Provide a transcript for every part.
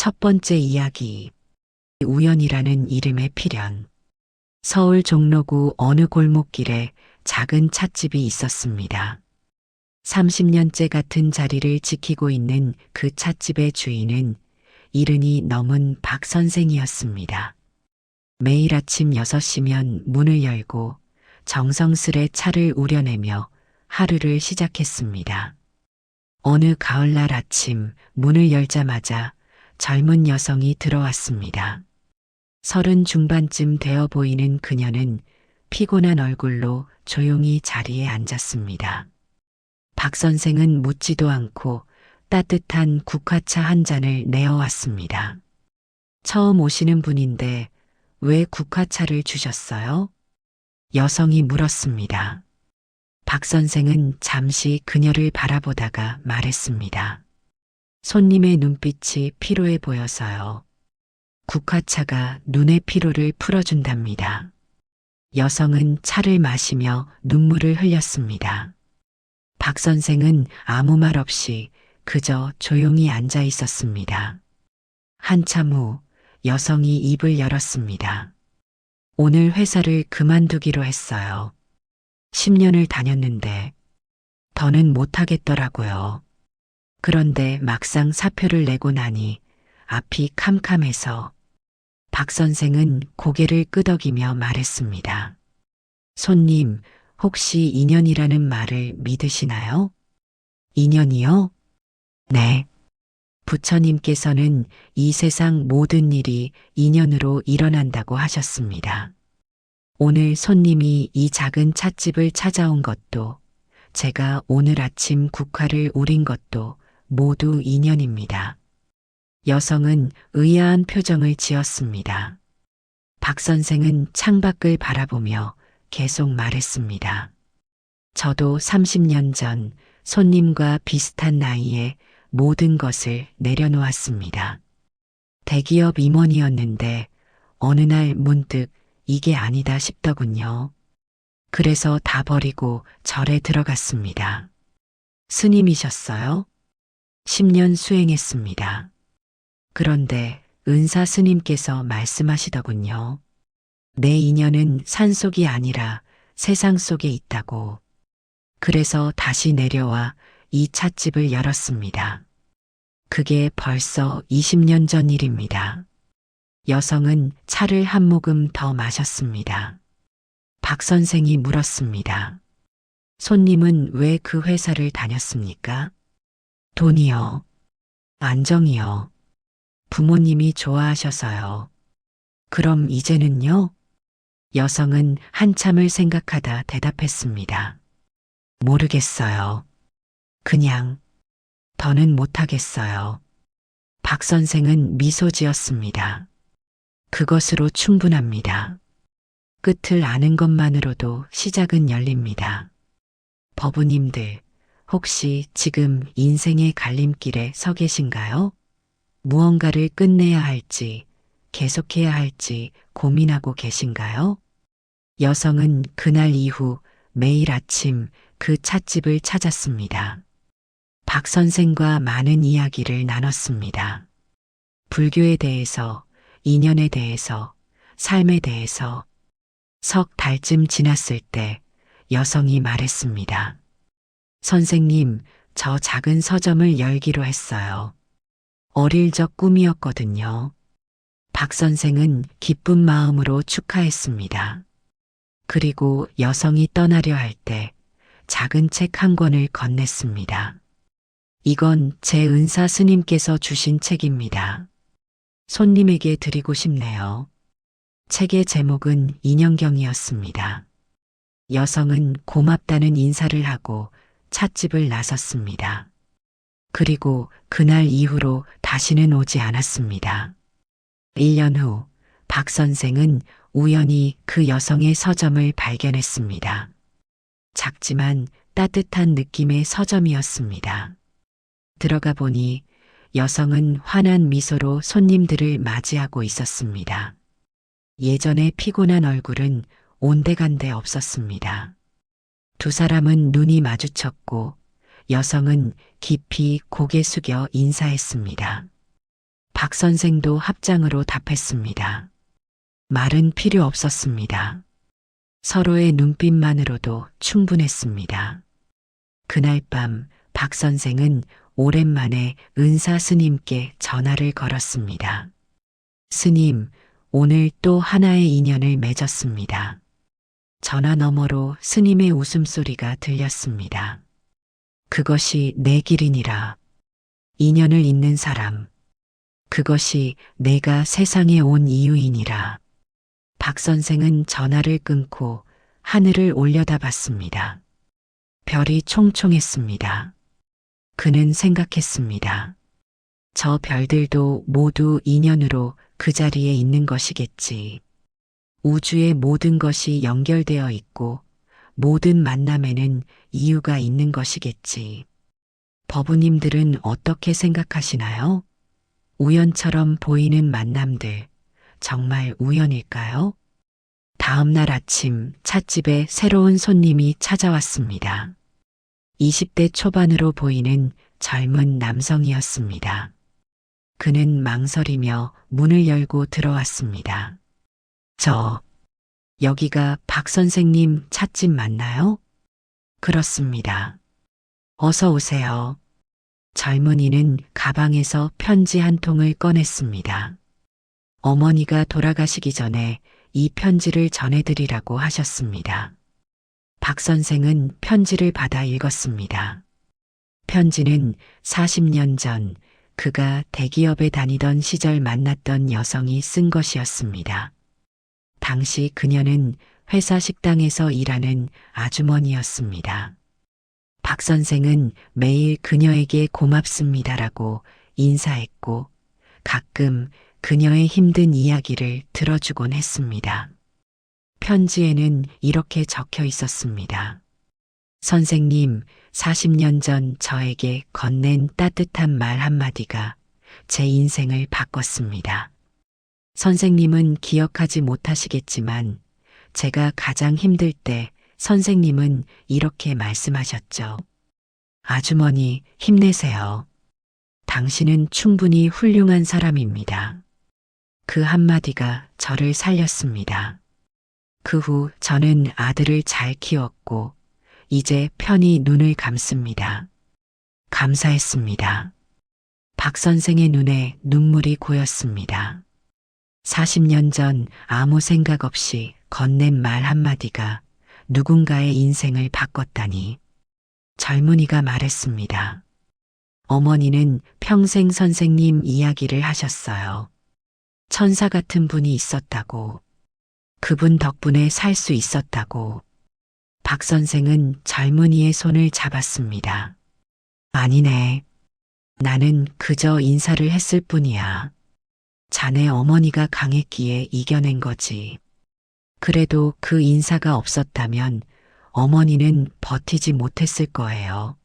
첫 번째 이야기. 우연이라는 이름의 필연. 서울 종로구 어느 골목길에 작은 찻집이 있었습니다. 30년째 같은 자리를 지키고 있는 그 찻집의 주인은 이른이 넘은 박 선생이었습니다. 매일 아침 6시면 문을 열고 정성스레 차를 우려내며 하루를 시작했습니다. 어느 가을날 아침 문을 열자마자 젊은 여성이 들어왔습니다. 30 중반쯤 되어 보이는 그녀는 피곤한 얼굴로 조용히 자리에 앉았습니다. 박 선생은 묻지도 않고 따뜻한 국화차 한 잔을 내어왔습니다. 처음 오시는 분인데 왜 국화차를 주셨어요? 여성이 물었습니다. 박 선생은 잠시 그녀를 바라보다가 말했습니다. 손님의 눈빛이 피로해 보여서요. 국화차가 눈의 피로를 풀어준답니다. 여성은 차를 마시며 눈물을 흘렸습니다. 박 선생은 아무 말 없이 그저 조용히 앉아 있었습니다. 한참 후 여성이 입을 열었습니다. 오늘 회사를 그만두기로 했어요. 10년을 다녔는데 더는 못하겠더라고요. 그런데 막상 사표를 내고 나니 앞이 캄캄해서 박 선생은 고개를 끄덕이며 말했습니다. 손님, 혹시 인연이라는 말을 믿으시나요? 인연이요? 네. 부처님께서는 이 세상 모든 일이 인연으로 일어난다고 하셨습니다. 오늘 손님이 이 작은 찻집을 찾아온 것도 제가 오늘 아침 국화를 우린 것도 모두 인연입니다. 여성은 의아한 표정을 지었습니다. 박 선생은 창밖을 바라보며 계속 말했습니다. 저도 30년 전 손님과 비슷한 나이에 모든 것을 내려놓았습니다. 대기업 임원이었는데 어느 날 문득 이게 아니다 싶더군요. 그래서 다 버리고 절에 들어갔습니다. 스님이셨어요? 10년 수행했습니다. 그런데 은사 스님께서 말씀하시더군요. 내 인연은 산속이 아니라 세상 속에 있다고. 그래서 다시 내려와 이 찻집을 열었습니다. 그게 벌써 20년 전 일입니다. 여성은 차를 한 모금 더 마셨습니다. 박 선생이 물었습니다. 손님은 왜 그 회사를 다녔습니까? 돈이요. 안정이요. 부모님이 좋아하셔서요. 그럼 이제는요? 여성은 한참을 생각하다 대답했습니다. 모르겠어요. 그냥 더는 못하겠어요. 박 선생은 미소 지었습니다. 그것으로 충분합니다. 끝을 아는 것만으로도 시작은 열립니다. 법우님들, 혹시 지금 인생의 갈림길에 서 계신가요? 무언가를 끝내야 할지, 계속해야 할지 고민하고 계신가요? 여성은 그날 이후 매일 아침 그 찻집을 찾았습니다. 박 선생과 많은 이야기를 나눴습니다. 불교에 대해서, 인연에 대해서, 삶에 대해서. 석 달쯤 지났을 때 여성이 말했습니다. 선생님, 저 작은 서점을 열기로 했어요. 어릴 적 꿈이었거든요. 박 선생은 기쁜 마음으로 축하했습니다. 그리고 여성이 떠나려 할 때 작은 책 한 권을 건넸습니다. 이건 제 은사 스님께서 주신 책입니다. 손님에게 드리고 싶네요. 책의 제목은 인연경이었습니다. 여성은 고맙다는 인사를 하고 찻집을 나섰습니다. 그리고 그날 이후로 다시는 오지 않았습니다. 1년 후 박 선생은 우연히 그 여성의 서점을 발견했습니다. 작지만 따뜻한 느낌의 서점이었습니다. 들어가 보니 여성은 환한 미소로 손님들을 맞이하고 있었습니다. 예전에 피곤한 얼굴은 온데간데 없었습니다. 두 사람은 눈이 마주쳤고 여성은 깊이 고개 숙여 인사했습니다. 박 선생도 합장으로 답했습니다. 말은 필요 없었습니다. 서로의 눈빛만으로도 충분했습니다. 그날 밤 박 선생은 오랜만에 은사 스님께 전화를 걸었습니다. 스님, 오늘 또 하나의 인연을 맺었습니다. 전화 너머로 스님의 웃음소리가 들렸습니다. 그것이 내 길이니라. 인연을 잇는 사람. 그것이 내가 세상에 온 이유이니라. 박 선생은 전화를 끊고 하늘을 올려다봤습니다. 별이 총총했습니다. 그는 생각했습니다. 저 별들도 모두 인연으로 그 자리에 있는 것이겠지. 우주의 모든 것이 연결되어 있고 모든 만남에는 이유가 있는 것이겠지. 법우님들은 어떻게 생각하시나요? 우연처럼 보이는 만남들, 정말 우연일까요? 다음 날 아침 찻집에 새로운 손님이 찾아왔습니다. 20대 초반으로 보이는 젊은 남성이었습니다. 그는 망설이며 문을 열고 들어왔습니다. 여기가 박 선생님 찻집 맞나요? 그렇습니다. 어서 오세요. 젊은이는 가방에서 편지 한 통을 꺼냈습니다. 어머니가 돌아가시기 전에 이 편지를 전해드리라고 하셨습니다. 박 선생은 편지를 받아 읽었습니다. 편지는 40년 전 그가 대기업에 다니던 시절 만났던 여성이 쓴 것이었습니다. 당시 그녀는 회사 식당에서 일하는 아주머니였습니다. 박 선생은 매일 그녀에게 고맙습니다라고 인사했고 가끔 그녀의 힘든 이야기를 들어주곤 했습니다. 편지에는 이렇게 적혀 있었습니다. 선생님, 40년 전 저에게 건넨 따뜻한 말 한마디가 제 인생을 바꿨습니다. 선생님은 기억하지 못하시겠지만 제가 가장 힘들 때 선생님은 이렇게 말씀하셨죠. 아주머니, 힘내세요. 당신은 충분히 훌륭한 사람입니다. 그 한마디가 저를 살렸습니다. 그 후 저는 아들을 잘 키웠고 이제 편히 눈을 감습니다. 감사했습니다. 박 선생의 눈에 눈물이 고였습니다. 40년 전 아무 생각 없이 건넨 말 한마디가 누군가의 인생을 바꿨다니. 젊은이가 말했습니다. 어머니는 평생 선생님 이야기를 하셨어요. 천사 같은 분이 있었다고. 그분 덕분에 살 수 있었다고. 박 선생은 젊은이의 손을 잡았습니다. 아니네. 나는 그저 인사를 했을 뿐이야. 자네 어머니가 강했기에 이겨낸 거지. 그래도 그 인사가 없었다면 어머니는 버티지 못했을 거예요.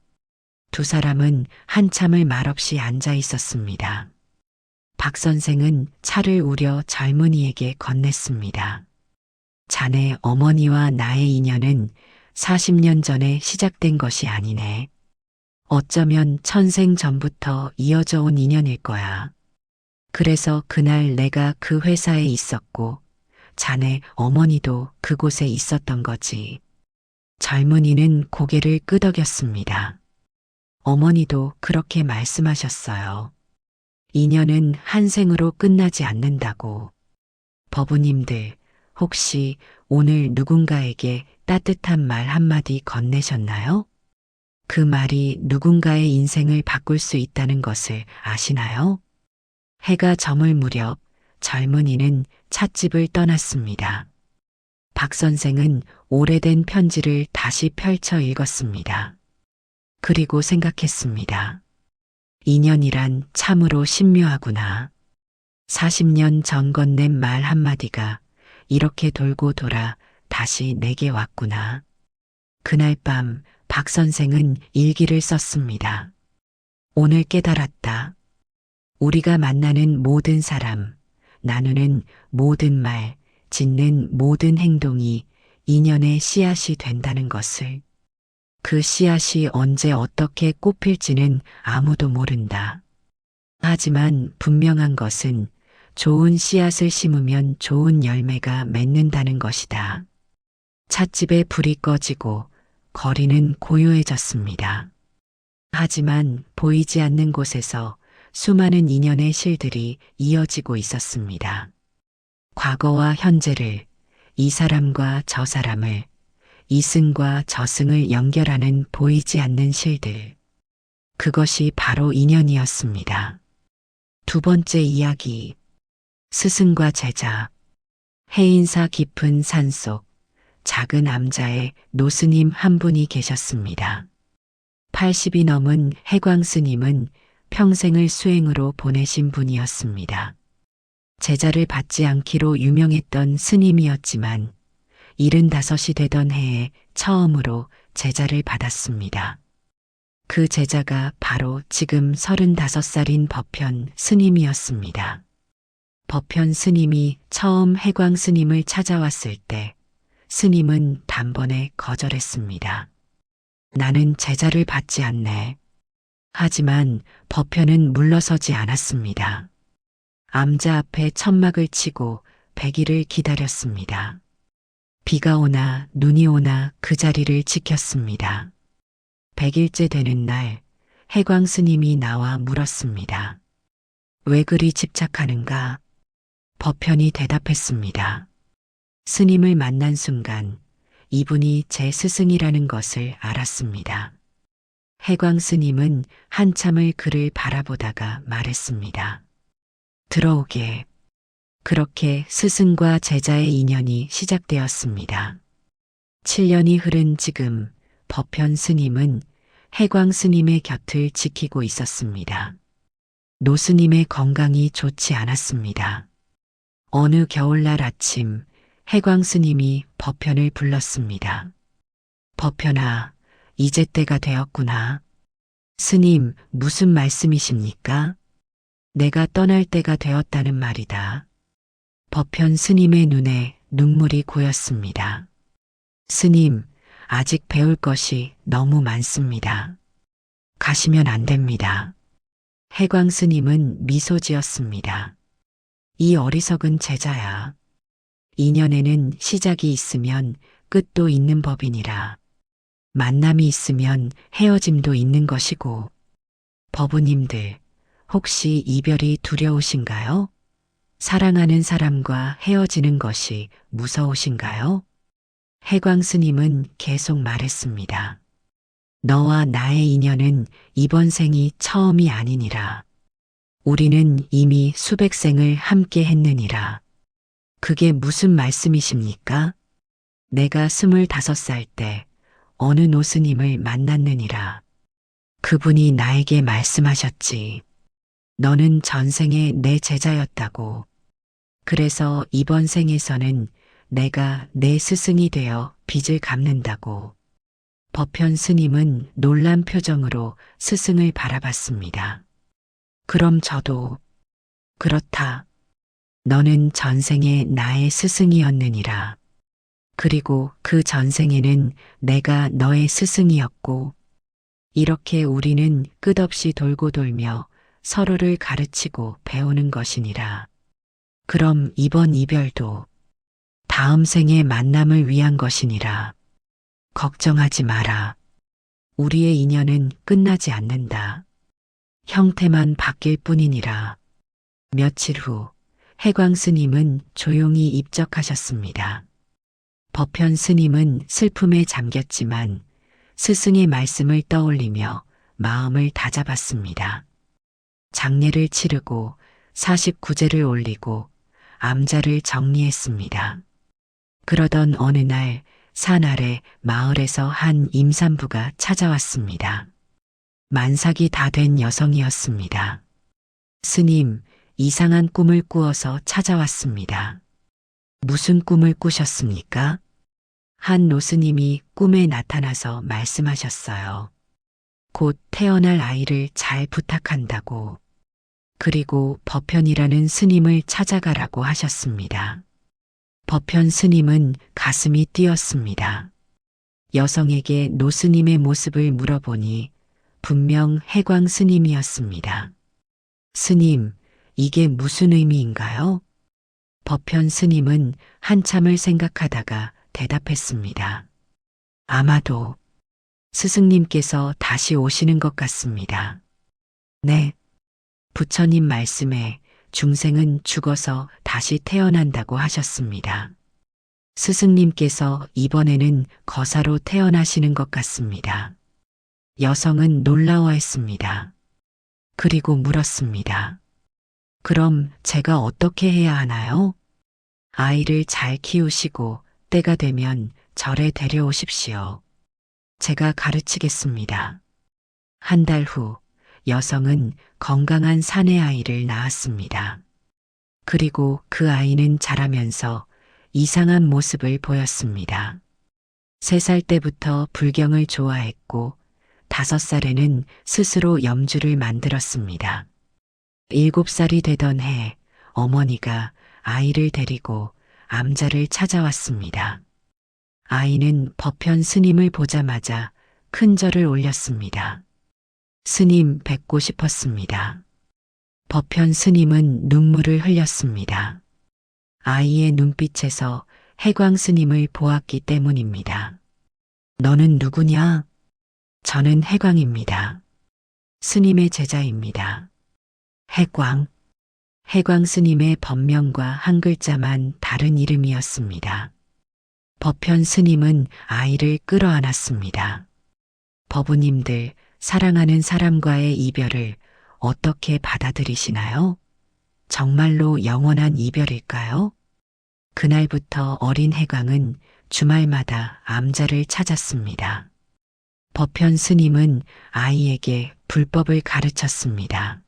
두 사람은 한참을 말없이 앉아 있었습니다. 박 선생은 차를 우려 젊은이에게 건넸습니다. 자네 어머니와 나의 인연은 40년 전에 시작된 것이 아니네. 어쩌면 천생 전부터 이어져 온 인연일 거야. 그래서 그날 내가 그 회사에 있었고 자네 어머니도 그곳에 있었던 거지. 젊은이는 고개를 끄덕였습니다. 어머니도 그렇게 말씀하셨어요. 인연은 한 생으로 끝나지 않는다고. 법우님들, 혹시 오늘 누군가에게 따뜻한 말 한마디 건네셨나요? 그 말이 누군가의 인생을 바꿀 수 있다는 것을 아시나요? 해가 저물 무렵 젊은이는 찻집을 떠났습니다. 박 선생은 오래된 편지를 다시 펼쳐 읽었습니다. 그리고 생각했습니다. 인연이란 참으로 신묘하구나. 40년 전 건넨 말 한마디가 이렇게 돌고 돌아 다시 내게 왔구나. 그날 밤 박 선생은 일기를 썼습니다. 오늘 깨달았다. 우리가 만나는 모든 사람, 나누는 모든 말, 짓는 모든 행동이 인연의 씨앗이 된다는 것을. 그 씨앗이 언제 어떻게 꽃필지는 아무도 모른다. 하지만 분명한 것은 좋은 씨앗을 심으면 좋은 열매가 맺는다는 것이다. 찻집에 불이 꺼지고 거리는 고요해졌습니다. 하지만 보이지 않는 곳에서 수많은 인연의 실들이 이어지고 있었습니다. 과거와 현재를, 이 사람과 저 사람을, 이승과 저승을 연결하는 보이지 않는 실들. 그것이 바로 인연이었습니다. 두 번째 이야기. 스승과 제자. 해인사 깊은 산속 작은 암자에 노스님 한 분이 계셨습니다. 80이 넘은 해광 스님은 평생을 수행으로 보내신 분이었습니다. 제자를 받지 않기로 유명했던 스님이었지만 75이 되던 해에 처음으로 제자를 받았습니다. 그 제자가 바로 지금 35살인 법현 스님이었습니다. 법현 스님이 처음 해광 스님을 찾아왔을 때 스님은 단번에 거절했습니다. 나는 제자를 받지 않네. 하지만 법현은 물러서지 않았습니다. 암자 앞에 천막을 치고 100일을 기다렸습니다. 비가 오나 눈이 오나 그 자리를 지켰습니다. 100일째 되는 날 해광 스님이 나와 물었습니다. 왜 그리 집착하는가? 법현이 대답했습니다. 스님을 만난 순간 이분이 제 스승이라는 것을 알았습니다. 해광 스님은 한참을 그를 바라보다가 말했습니다. 들어오게. 그렇게 스승과 제자의 인연이 시작되었습니다. 7년이 흐른 지금 법현 스님은 해광 스님의 곁을 지키고 있었습니다. 노 스님의 건강이 좋지 않았습니다. 어느 겨울날 아침 해광 스님이 법현을 불렀습니다. 법현아, 이제 때가 되었구나. 스님, 무슨 말씀이십니까? 내가 떠날 때가 되었다는 말이다. 법현 스님의 눈에 눈물이 고였습니다. 스님, 아직 배울 것이 너무 많습니다. 가시면 안 됩니다. 해광 스님은 미소 지었습니다. 이 어리석은 제자야. 인연에는 시작이 있으면 끝도 있는 법이니라. 만남이 있으면 헤어짐도 있는 것이고. 법우님들, 혹시 이별이 두려우신가요? 사랑하는 사람과 헤어지는 것이 무서우신가요? 해광 스님은 계속 말했습니다. 너와 나의 인연은 이번 생이 처음이 아니니라. 우리는 이미 수백 생을 함께 했느니라. 그게 무슨 말씀이십니까? 내가 25살 때 어느 노스님을 만났느니라. 그분이 나에게 말씀하셨지. 너는 전생에 내 제자였다고. 그래서 이번 생에서는 내가 내 스승이 되어 빚을 갚는다고. 법현 스님은 놀란 표정으로 스승을 바라봤습니다. 그럼 저도. 그렇다. 너는 전생에 나의 스승이었느니라. 그리고 그 전생에는 내가 너의 스승이었고. 이렇게 우리는 끝없이 돌고 돌며 서로를 가르치고 배우는 것이니라. 그럼 이번 이별도 다음 생의 만남을 위한 것이니라. 걱정하지 마라. 우리의 인연은 끝나지 않는다. 형태만 바뀔 뿐이니라. 며칠 후 해광 스님은 조용히 입적하셨습니다. 법현 스님은 슬픔에 잠겼지만 스승의 말씀을 떠올리며 마음을 다잡았습니다. 장례를 치르고 49제를 올리고 암자를 정리했습니다. 그러던 어느 날 산 아래 마을에서 한 임산부가 찾아왔습니다. 만삭이 다 된 여성이었습니다. 스님, 이상한 꿈을 꾸어서 찾아왔습니다. 무슨 꿈을 꾸셨습니까? 한 노스님이 꿈에 나타나서 말씀하셨어요. 곧 태어날 아이를 잘 부탁한다고. 그리고 법현이라는 스님을 찾아가라고 하셨습니다. 법현 스님은 가슴이 뛰었습니다. 여성에게 노스님의 모습을 물어보니 분명 해광 스님이었습니다. 스님, 이게 무슨 의미인가요? 법현 스님은 한참을 생각하다가 대답했습니다. 아마도 스승님께서 다시 오시는 것 같습니다. 네, 부처님 말씀에 중생은 죽어서 다시 태어난다고 하셨습니다. 스승님께서 이번에는 거사로 태어나시는 것 같습니다. 여성은 놀라워했습니다. 그리고 물었습니다. 그럼 제가 어떻게 해야 하나요? 아이를 잘 키우시고 때가 되면 절에 데려오십시오. 제가 가르치겠습니다. 한 달 후 여성은 건강한 사내 아이를 낳았습니다. 그리고 그 아이는 자라면서 이상한 모습을 보였습니다. 3살 때부터 불경을 좋아했고 5살에는 스스로 염주를 만들었습니다. 7살이 되던 해 어머니가 아이를 데리고 암자를 찾아왔습니다. 아이는 법현 스님을 보자마자 큰 절을 올렸습니다. 스님 뵙고 싶었습니다. 법현 스님은 눈물을 흘렸습니다. 아이의 눈빛에서 해광 스님을 보았기 때문입니다. 너는 누구냐? 저는 해광입니다. 스님의 제자입니다. 해광. 해광 스님의 법명과 한 글자만 다른 이름이었습니다. 법현 스님은 아이를 끌어안았습니다. 법우님들, 사랑하는 사람과의 이별을 어떻게 받아들이시나요? 정말로 영원한 이별일까요? 그날부터 어린 해광은 주말마다 암자를 찾았습니다. 법현 스님은 아이에게 불법을 가르쳤습니다.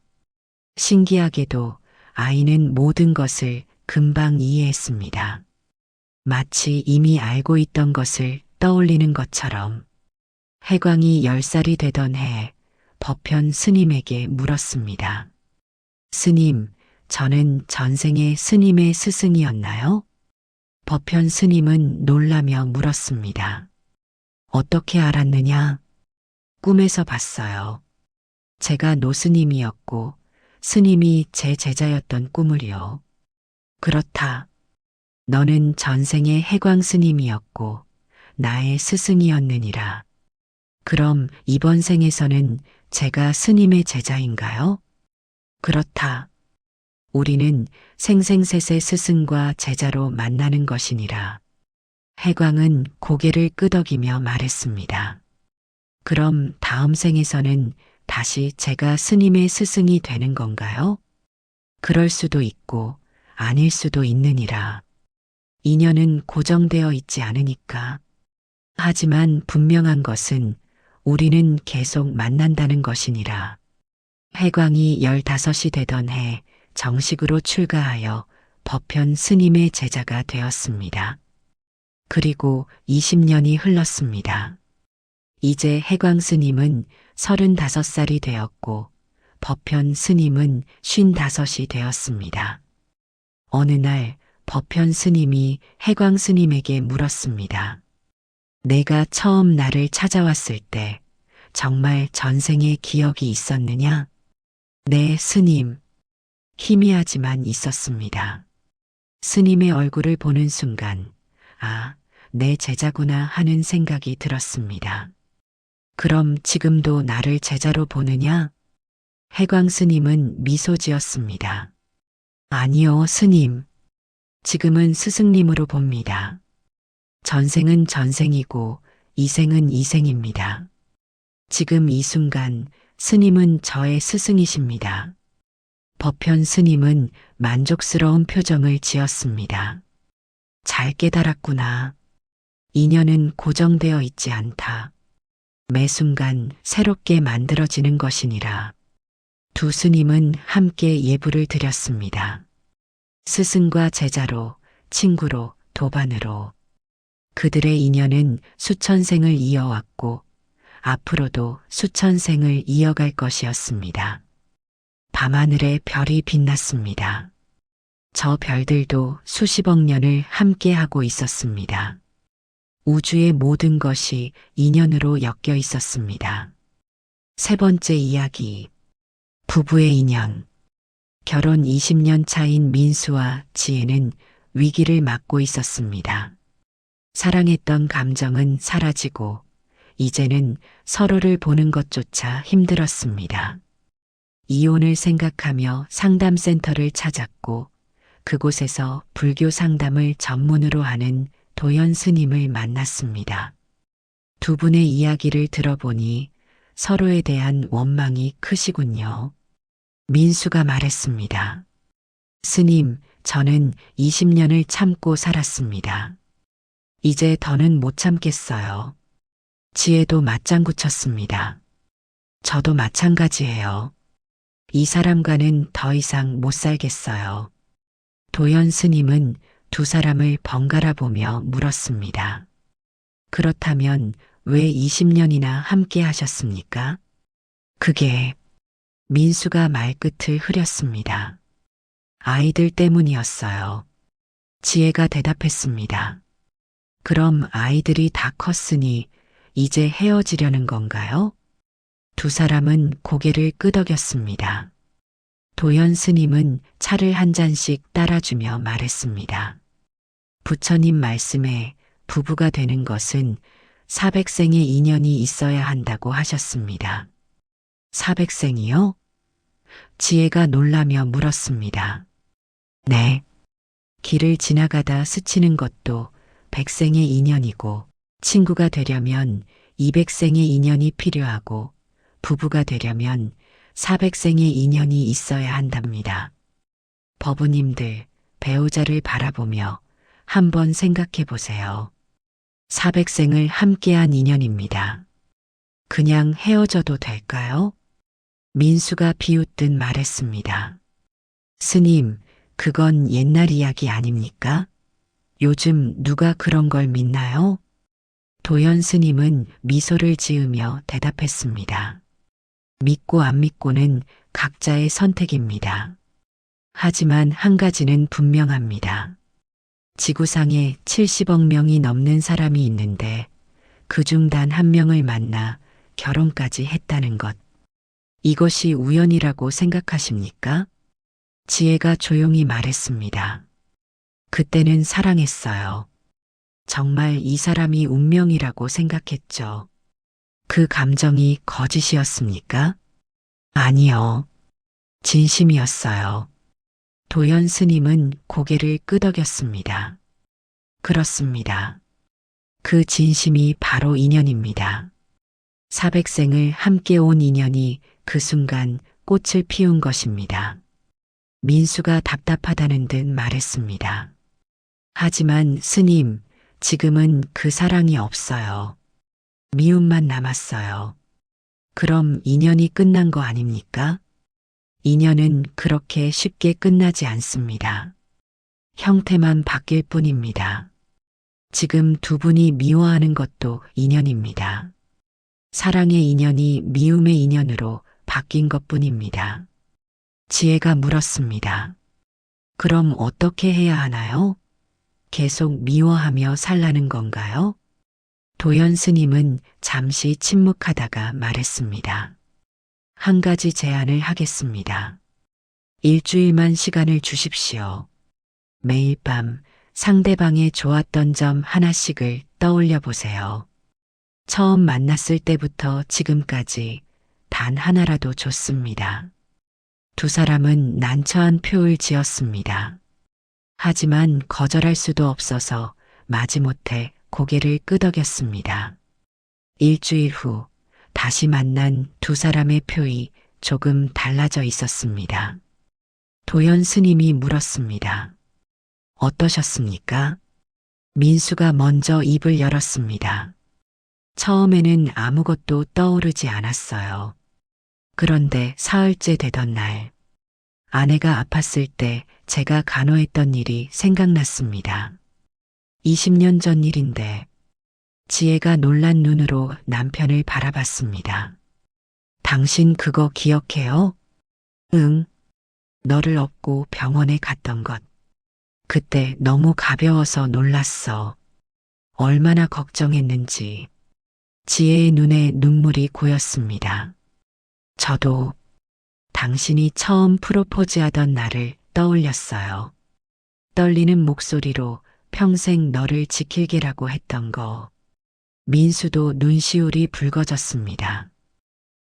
신기하게도 아이는 모든 것을 금방 이해했습니다. 마치 이미 알고 있던 것을 떠올리는 것처럼. 해광이 10살이 되던 해 법현 스님에게 물었습니다. 스님, 저는 전생에 스님의 스승이었나요? 법현 스님은 놀라며 물었습니다. 어떻게 알았느냐? 꿈에서 봤어요. 제가 노스님이었고 스님이 제 제자였던 꿈을요. 그렇다. 너는 전생에 해광 스님이었고 나의 스승이었느니라. 그럼 이번 생에서는 제가 스님의 제자인가요? 그렇다. 우리는 생생셋의 스승과 제자로 만나는 것이니라. 해광은 고개를 끄덕이며 말했습니다. 그럼 다음 생에서는 다시 제가 스님의 스승이 되는 건가요? 그럴 수도 있고 아닐 수도 있느니라. 인연은 고정되어 있지 않으니까. 하지만 분명한 것은 우리는 계속 만난다는 것이니라. 해광이 15이 되던 해 정식으로 출가하여 법현 스님의 제자가 되었습니다. 그리고 20년이 흘렀습니다. 이제 해광 스님은 35살이 되었고 법현 스님은 55이 되었습니다. 어느 날 법현 스님이 해광 스님에게 물었습니다. 내가 처음 나를 찾아왔을 때 정말 전생의 기억이 있었느냐? 네, 스님. 희미하지만 있었습니다. 스님의 얼굴을 보는 순간, 아, 내 제자구나 하는 생각이 들었습니다. 그럼 지금도 나를 제자로 보느냐? 해광 스님은 미소 지었습니다. 아니요, 스님. 지금은 스승님으로 봅니다. 전생은 전생이고 이생은 이생입니다. 지금 이 순간 스님은 저의 스승이십니다. 법현 스님은 만족스러운 표정을 지었습니다. 잘 깨달았구나. 인연은 고정되어 있지 않다. 매 순간 새롭게 만들어지는 것이니라. 두 스님은 함께 예불을 드렸습니다. 스승과 제자로, 친구로, 도반으로. 그들의 인연은 수천 생을 이어왔고 앞으로도 수천 생을 이어갈 것이었습니다. 밤하늘에 별이 빛났습니다. 저 별들도 수십억 년을 함께하고 있었습니다. 우주의 모든 것이 인연으로 엮여 있었습니다. 세 번째 이야기. 부부의 인연. 결혼 20년 차인 민수와 지혜는 위기를 맞고 있었습니다. 사랑했던 감정은 사라지고 이제는 서로를 보는 것조차 힘들었습니다. 이혼을 생각하며 상담센터를 찾았고 그곳에서 불교 상담을 전문으로 하는 도연 스님을 만났습니다. 두 분의 이야기를 들어보니 서로에 대한 원망이 크시군요. 민수가 말했습니다. 스님, 저는 20년을 참고 살았습니다. 이제 더는 못 참겠어요. 지혜도 맞장구 쳤습니다. 저도 마찬가지예요. 이 사람과는 더 이상 못 살겠어요. 도연 스님은 두 사람을 번갈아 보며 물었습니다. 그렇다면 왜 20년이나 함께 하셨습니까? 그게 민수가 말끝을 흐렸습니다. 아이들 때문이었어요. 지혜가 대답했습니다. 그럼 아이들이 다 컸으니 이제 헤어지려는 건가요? 두 사람은 고개를 끄덕였습니다. 도연 스님은 차를 한 잔씩 따라주며 말했습니다. 부처님 말씀에 부부가 되는 것은 400생의 인연이 있어야 한다고 하셨습니다. 400생이요? 지혜가 놀라며 물었습니다. 네. 길을 지나가다 스치는 것도 100생의 인연이고 친구가 되려면 200생의 인연이 필요하고 부부가 되려면 400생의 인연이 있어야 한답니다. 법우님들, 배우자를 바라보며 한번 생각해 보세요. 400생을 함께한 인연입니다. 그냥 헤어져도 될까요? 민수가 비웃듯 말했습니다. 스님, 그건 옛날 이야기 아닙니까? 요즘 누가 그런 걸 믿나요? 도연 스님은 미소를 지으며 대답했습니다. 믿고 안 믿고는 각자의 선택입니다. 하지만 한 가지는 분명합니다. 지구상에 70억 명이 넘는 사람이 있는데 그중 단 한 명을 만나 결혼까지 했다는 것. 이것이 우연이라고 생각하십니까? 지혜가 조용히 말했습니다. 그때는 사랑했어요. 정말 이 사람이 운명이라고 생각했죠. 그 감정이 거짓이었습니까? 아니요. 진심이었어요. 도연 스님은 고개를 끄덕였습니다. 그렇습니다. 그 진심이 바로 인연입니다. 400생을 함께 온 인연이 그 순간 꽃을 피운 것입니다. 민수가 답답하다는 듯 말했습니다. 하지만 스님, 지금은 그 사랑이 없어요. 미움만 남았어요. 그럼 인연이 끝난 거 아닙니까? 인연은 그렇게 쉽게 끝나지 않습니다. 형태만 바뀔 뿐입니다. 지금 두 분이 미워하는 것도 인연입니다. 사랑의 인연이 미움의 인연으로 바뀐 것뿐입니다. 지혜가 물었습니다. 그럼 어떻게 해야 하나요? 계속 미워하며 살라는 건가요? 도연 스님은 잠시 침묵하다가 말했습니다. 한 가지 제안을 하겠습니다. 일주일만 시간을 주십시오. 매일 밤 상대방의 좋았던 점 하나씩을 떠올려 보세요. 처음 만났을 때부터 지금까지 단 하나라도 좋습니다. 두 사람은 난처한 표를 지었습니다. 하지만 거절할 수도 없어서 마지못해 고개를 끄덕였습니다. 일주일 후 다시 만난 두 사람의 표이 조금 달라져 있었습니다. 도연 스님이 물었습니다. 어떠셨습니까? 민수가 먼저 입을 열었습니다. 처음에는 아무것도 떠오르지 않았어요. 그런데 사흘째 되던 날, 아내가 아팠을 때 제가 간호했던 일이 생각났습니다. 20년 전 일인데 지혜가 놀란 눈으로 남편을 바라봤습니다. 당신 그거 기억해요? 응. 너를 업고 병원에 갔던 것. 그때 너무 가벼워서 놀랐어. 얼마나 걱정했는지. 지혜의 눈에 눈물이 고였습니다. 저도 당신이 처음 프로포즈하던 날을 떠올렸어요. 떨리는 목소리로 평생 너를 지킬게라고 했던 거. 민수도 눈시울이 붉어졌습니다.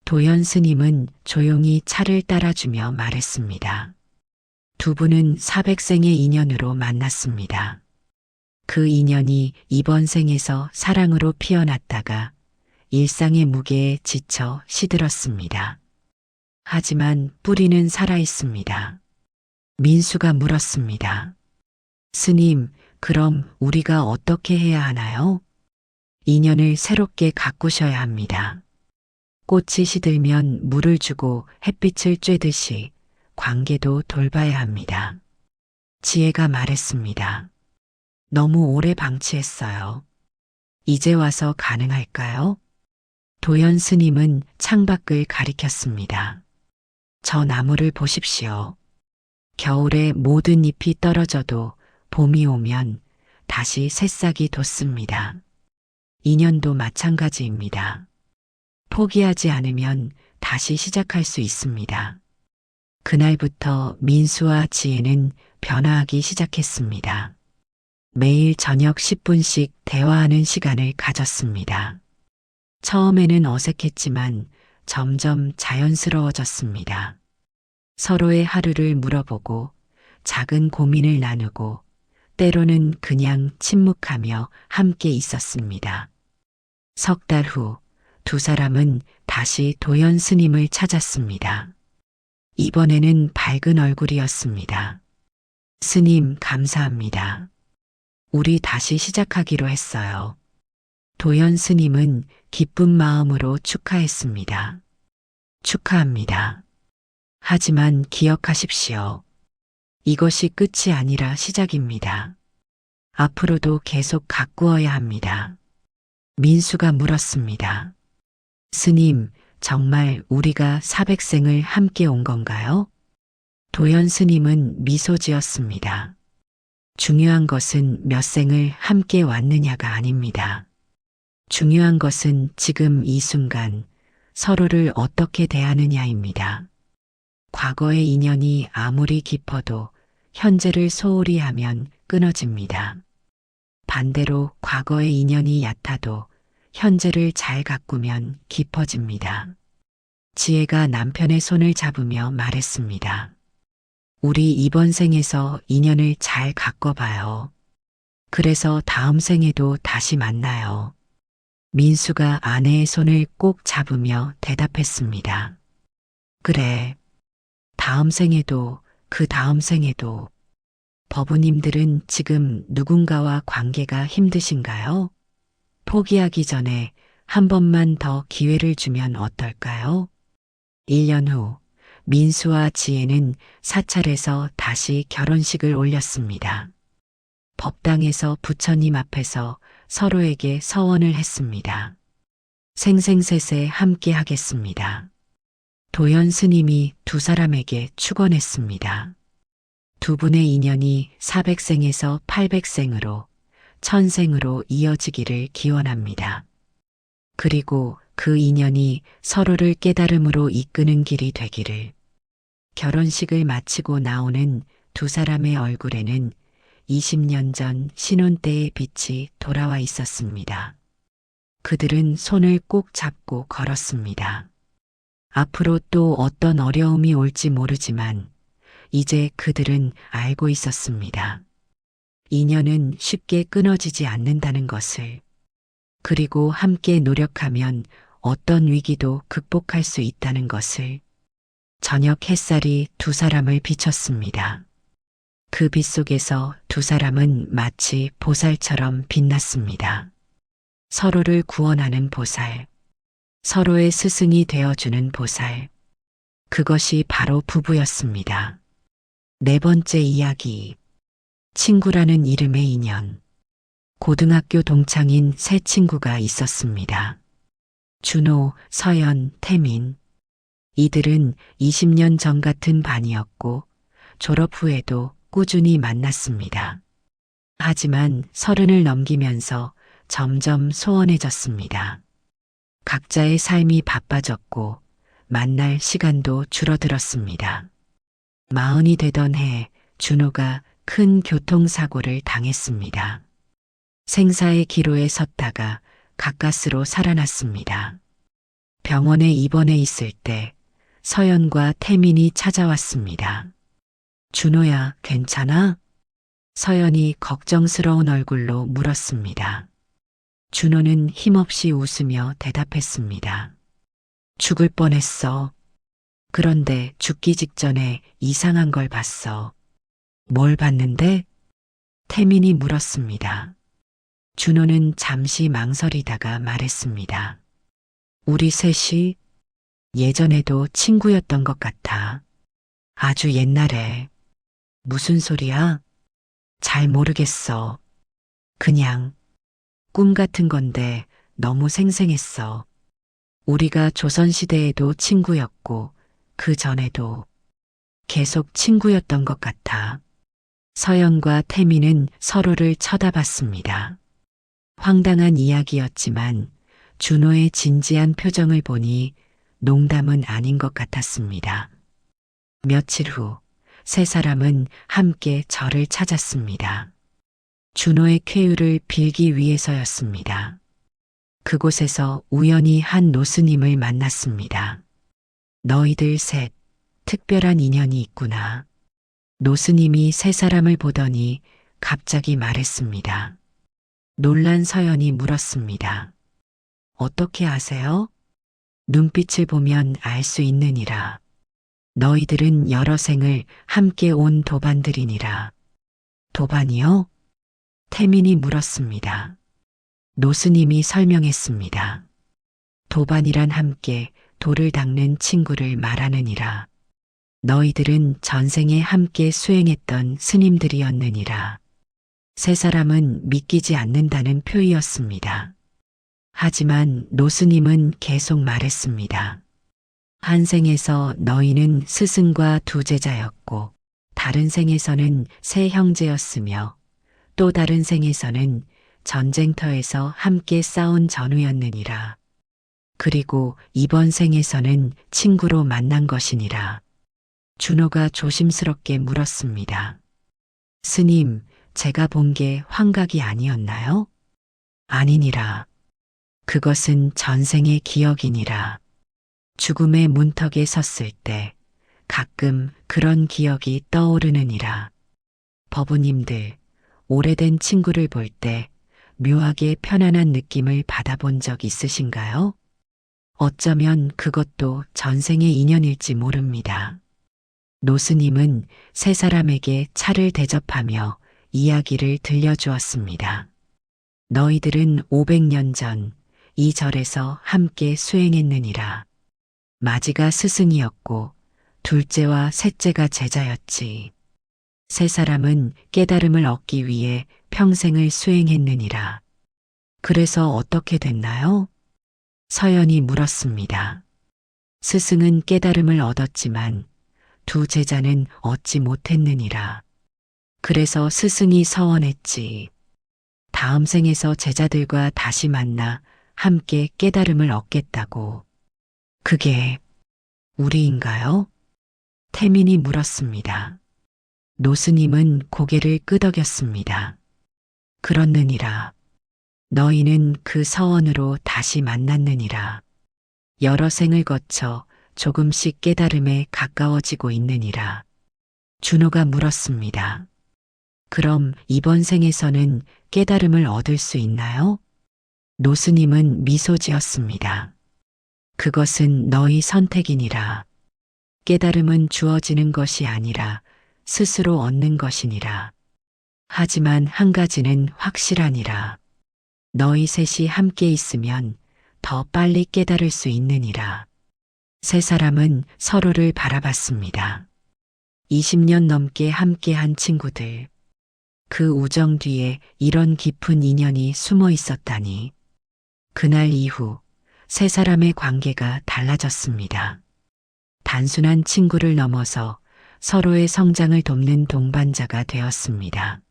도연 스님은 조용히 차를 따라주며 말했습니다. 두 분은 사백생의 인연으로 만났습니다. 그 인연이 이번 생에서 사랑으로 피어났다가 일상의 무게에 지쳐 시들었습니다. 하지만 뿌리는 살아있습니다. 민수가 물었습니다. 스님, 그럼 우리가 어떻게 해야 하나요? 인연을 새롭게 가꾸셔야 합니다. 꽃이 시들면 물을 주고 햇빛을 쬐듯이 관계도 돌봐야 합니다. 지혜가 말했습니다. 너무 오래 방치했어요. 이제 와서 가능할까요? 도연 스님은 창밖을 가리켰습니다. 저 나무를 보십시오. 겨울에 모든 잎이 떨어져도 봄이 오면 다시 새싹이 돋습니다. 인연도 마찬가지입니다. 포기하지 않으면 다시 시작할 수 있습니다. 그날부터 민수와 지혜는 변화하기 시작했습니다. 매일 저녁 10분씩 대화하는 시간을 가졌습니다. 처음에는 어색했지만 점점 자연스러워졌습니다. 서로의 하루를 물어보고 작은 고민을 나누고 때로는 그냥 침묵하며 함께 있었습니다. 석 달 후 두 사람은 다시 도연 스님을 찾았습니다. 이번에는 밝은 얼굴이었습니다. 스님, 감사합니다. 우리 다시 시작하기로 했어요. 도연 스님은 기쁜 마음으로 축하했습니다. 축하합니다. 하지만 기억하십시오. 이것이 끝이 아니라 시작입니다. 앞으로도 계속 가꾸어야 합니다. 민수가 물었습니다. 스님, 정말 우리가 사백생을 함께 온 건가요? 도연 스님은 미소 지었습니다. 중요한 것은 몇 생을 함께 왔느냐가 아닙니다. 중요한 것은 지금 이 순간 서로를 어떻게 대하느냐입니다. 과거의 인연이 아무리 깊어도 현재를 소홀히 하면 끊어집니다. 반대로 과거의 인연이 얕아도 현재를 잘 가꾸면 깊어집니다. 지혜가 남편의 손을 잡으며 말했습니다. 우리 이번 생에서 인연을 잘 가꿔봐요. 그래서 다음 생에도 다시 만나요. 민수가 아내의 손을 꼭 잡으며 대답했습니다. 그래. 다음 생에도 그 다음 생에도. 법우님들은 지금 누군가와 관계가 힘드신가요? 포기하기 전에 한 번만 더 기회를 주면 어떨까요? 1년 후 민수와 지혜는 사찰에서 다시 결혼식을 올렸습니다. 법당에서 부처님 앞에서 서로에게 서원을 했습니다. 생생세세 함께 하겠습니다. 도연 스님이 두 사람에게 축원했습니다. 두 분의 인연이 400생에서 800생으로 천생으로 이어지기를 기원합니다. 그리고 그 인연이 서로를 깨달음으로 이끄는 길이 되기를. 결혼식을 마치고 나오는 두 사람의 얼굴에는 20년 전 신혼 때의 빛이 돌아와 있었습니다. 그들은 손을 꼭 잡고 걸었습니다. 앞으로 또 어떤 어려움이 올지 모르지만 이제 그들은 알고 있었습니다. 인연은 쉽게 끊어지지 않는다는 것을. 그리고 함께 노력하면 어떤 위기도 극복할 수 있다는 것을. 저녁 햇살이 두 사람을 비췄습니다. 그 빛 속에서 두 사람은 마치 보살처럼 빛났습니다. 서로를 구원하는 보살. 서로의 스승이 되어주는 보살. 그것이 바로 부부였습니다. 네 번째 이야기. 친구라는 이름의 인연. 고등학교 동창인 세 친구가 있었습니다. 준호, 서연, 태민. 이들은 20년 전 같은 반이었고 졸업 후에도 꾸준히 만났습니다. 하지만 30을 넘기면서 점점 소원해졌습니다. 각자의 삶이 바빠졌고 만날 시간도 줄어들었습니다. 40이 되던 해 준호가 큰 교통사고를 당했습니다. 생사의 기로에 섰다가 가까스로 살아났습니다. 병원에 입원해 있을 때 서연과 태민이 찾아왔습니다. 준호야, 괜찮아? 서연이 걱정스러운 얼굴로 물었습니다. 준호는 힘없이 웃으며 대답했습니다. 죽을 뻔했어. 그런데 죽기 직전에 이상한 걸 봤어. 뭘 봤는데? 태민이 물었습니다. 준호는 잠시 망설이다가 말했습니다. 우리 셋이 예전에도 친구였던 것 같아. 아주 옛날에. 무슨 소리야? 잘 모르겠어. 그냥 꿈 같은 건데 너무 생생했어. 우리가 조선시대에도 친구였고 그 전에도 계속 친구였던 것 같아. 서연과 태민은 서로를 쳐다봤습니다. 황당한 이야기였지만 준호의 진지한 표정을 보니 농담은 아닌 것 같았습니다. 며칠 후 세 사람은 함께 절을 찾았습니다. 준호의 쾌유를 빌기 위해서였습니다. 그곳에서 우연히 한 노스님을 만났습니다. 너희들 셋 특별한 인연이 있구나. 노스님이 세 사람을 보더니 갑자기 말했습니다. 놀란 서연이 물었습니다. 어떻게 아세요? 눈빛을 보면 알 수 있느니라. 너희들은 여러 생을 함께 온 도반들이니라. 도반이요? 태민이 물었습니다. 노스님이 설명했습니다. 도반이란 함께 돌을 닦는 친구를 말하느니라. 너희들은 전생에 함께 수행했던 스님들이었느니라. 세 사람은 믿기지 않는다는 표이였습니다. 하지만 노스님은 계속 말했습니다. 한 생에서 너희는 스승과 두 제자였고 다른 생에서는 세 형제였으며 또 다른 생에서는 전쟁터에서 함께 싸운 전우였느니라. 그리고 이번 생에서는 친구로 만난 것이니라. 준호가 조심스럽게 물었습니다. 스님, 제가 본 게 환각이 아니었나요? 아니니라. 그것은 전생의 기억이니라. 죽음의 문턱에 섰을 때 가끔 그런 기억이 떠오르느니라. 법우님들, 오래된 친구를 볼 때 묘하게 편안한 느낌을 받아본 적 있으신가요? 어쩌면 그것도 전생의 인연일지 모릅니다. 노스님은 세 사람에게 차를 대접하며 이야기를 들려주었습니다. 너희들은 500년 전 이 절에서 함께 수행했느니라. 마지가 스승이었고 둘째와 셋째가 제자였지. 세 사람은 깨달음을 얻기 위해 평생을 수행했느니라. 그래서 어떻게 됐나요? 서연이 물었습니다. 스승은 깨달음을 얻었지만 두 제자는 얻지 못했느니라. 그래서 스승이 서원했지. 다음 생에서 제자들과 다시 만나 함께 깨달음을 얻겠다고. 그게 우리인가요? 태민이 물었습니다. 노스님은 고개를 끄덕였습니다. 그렇느니라. 너희는 그 서원으로 다시 만났느니라. 여러 생을 거쳐 조금씩 깨달음에 가까워지고 있느니라. 준호가 물었습니다. 그럼 이번 생에서는 깨달음을 얻을 수 있나요? 노스님은 미소 지었습니다. 그것은 너희 선택이니라. 깨달음은 주어지는 것이 아니라 스스로 얻는 것이니라. 하지만 한 가지는 확실하니라. 너희 셋이 함께 있으면 더 빨리 깨달을 수 있느니라. 세 사람은 서로를 바라봤습니다. 20년 넘게 함께한 친구들. 그 우정 뒤에 이런 깊은 인연이 숨어 있었다니. 그날 이후 세 사람의 관계가 달라졌습니다. 단순한 친구를 넘어서 서로의 성장을 돕는 동반자가 되었습니다.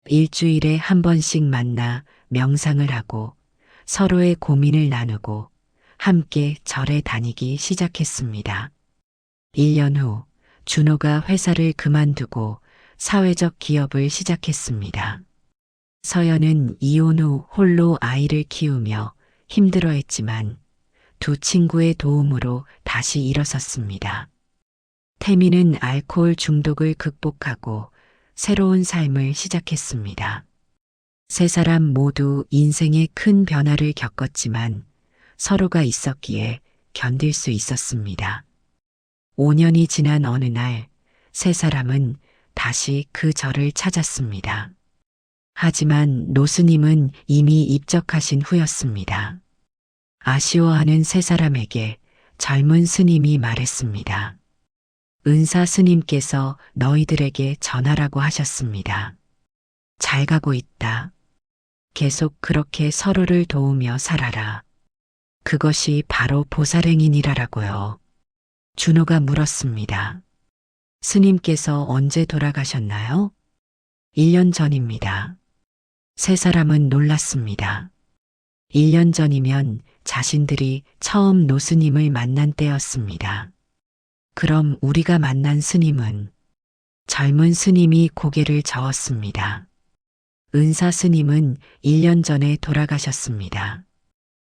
일주일에 한 번씩 만나 명상을 하고 서로의 고민을 나누고 함께 절에 다니기 시작했습니다. 1년 후 준호가 회사를 그만두고 사회적 기업을 시작했습니다. 서연은 이혼 후 홀로 아이를 키우며 힘들어했지만 두 친구의 도움으로 다시 일어섰습니다. 태민은 알코올 중독을 극복하고 새로운 삶을 시작했습니다. 세 사람 모두 인생의 큰 변화를 겪었지만 서로가 있었기에 견딜 수 있었습니다. 5년이 지난 어느 날 세 사람은 다시 그 절을 찾았습니다. 하지만 노스님은 이미 입적하신 후였습니다. 아쉬워하는 세 사람에게 젊은 스님이 말했습니다. 은사 스님께서 너희들에게 전하라고 하셨습니다. 잘 가고 있다. 계속 그렇게 서로를 도우며 살아라. 그것이 바로 보살행인이라라고요. 준호가 물었습니다. 스님께서 언제 돌아가셨나요? 1년 전입니다. 세 사람은 놀랐습니다. 1년 전이면 자신들이 처음 노스님을 만난 때였습니다. 그럼 우리가 만난 스님은? 젊은 스님이 고개를 저었습니다. 은사 스님은 1년 전에 돌아가셨습니다.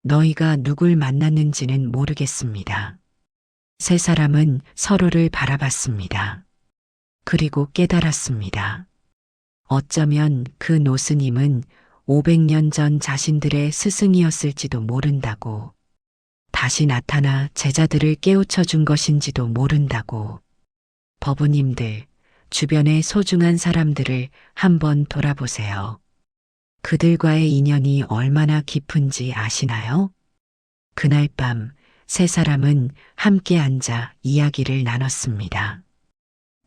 너희가 누굴 만났는지는 모르겠습니다. 세 사람은 서로를 바라봤습니다. 그리고 깨달았습니다. 어쩌면 그 노스님은 500년 전 자신들의 스승이었을지도 모른다고. 다시 나타나 제자들을 깨우쳐 준 것인지도 모른다고. 법우님들, 주변의 소중한 사람들을 한번 돌아보세요. 그들과의 인연이 얼마나 깊은지 아시나요? 그날 밤 세 사람은 함께 앉아 이야기를 나눴습니다.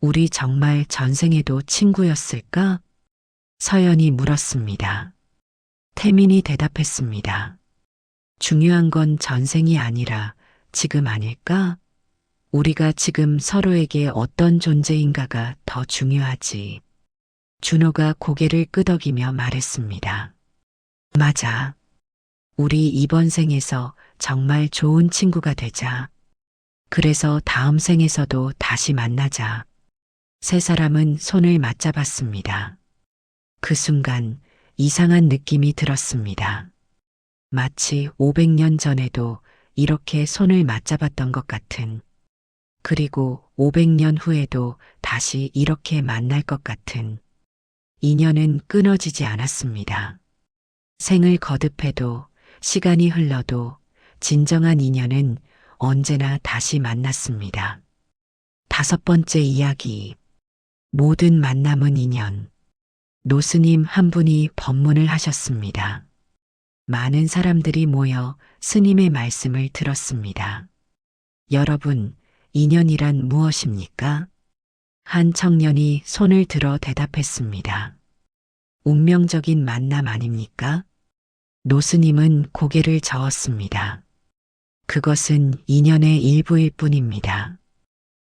우리 정말 전생에도 친구였을까? 서연이 물었습니다. 태민이 대답했습니다. 중요한 건 전생이 아니라 지금 아닐까? 우리가 지금 서로에게 어떤 존재인가가 더 중요하지. 준호가 고개를 끄덕이며 말했습니다. 맞아. 우리 이번 생에서 정말 좋은 친구가 되자. 그래서 다음 생에서도 다시 만나자. 세 사람은 손을 맞잡았습니다. 그 순간 이상한 느낌이 들었습니다. 마치 500년 전에도 이렇게 손을 맞잡았던 것 같은, 그리고 500년 후에도 다시 이렇게 만날 것 같은. 인연은 끊어지지 않았습니다. 생을 거듭해도 시간이 흘러도 진정한 인연은 언제나 다시 만났습니다. 5번째 이야기. 모든 만남은 인연. 노스님 한 분이 법문을 하셨습니다. 많은 사람들이 모여 스님의 말씀을 들었습니다. 여러분, 인연이란 무엇입니까? 한 청년이 손을 들어 대답했습니다. 운명적인 만남 아닙니까? 노스님은 고개를 저었습니다. 그것은 인연의 일부일 뿐입니다.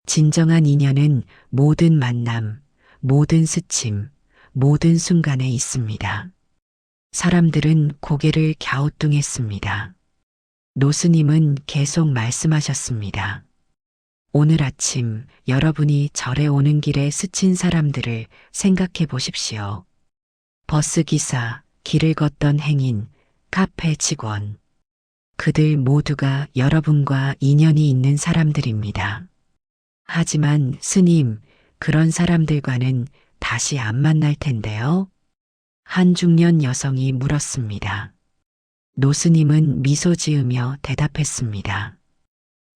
진정한 인연은 모든 만남, 모든 스침, 모든 순간에 있습니다. 사람들은 고개를 갸우뚱했습니다. 노스님은 계속 말씀하셨습니다. 오늘 아침 여러분이 절에 오는 길에 스친 사람들을 생각해 보십시오. 버스 기사, 길을 걷던 행인, 카페 직원. 그들 모두가 여러분과 인연이 있는 사람들입니다. 하지만 스님, 그런 사람들과는 다시 안 만날 텐데요? 한 중년 여성이 물었습니다. 노스님은 미소 지으며 대답했습니다.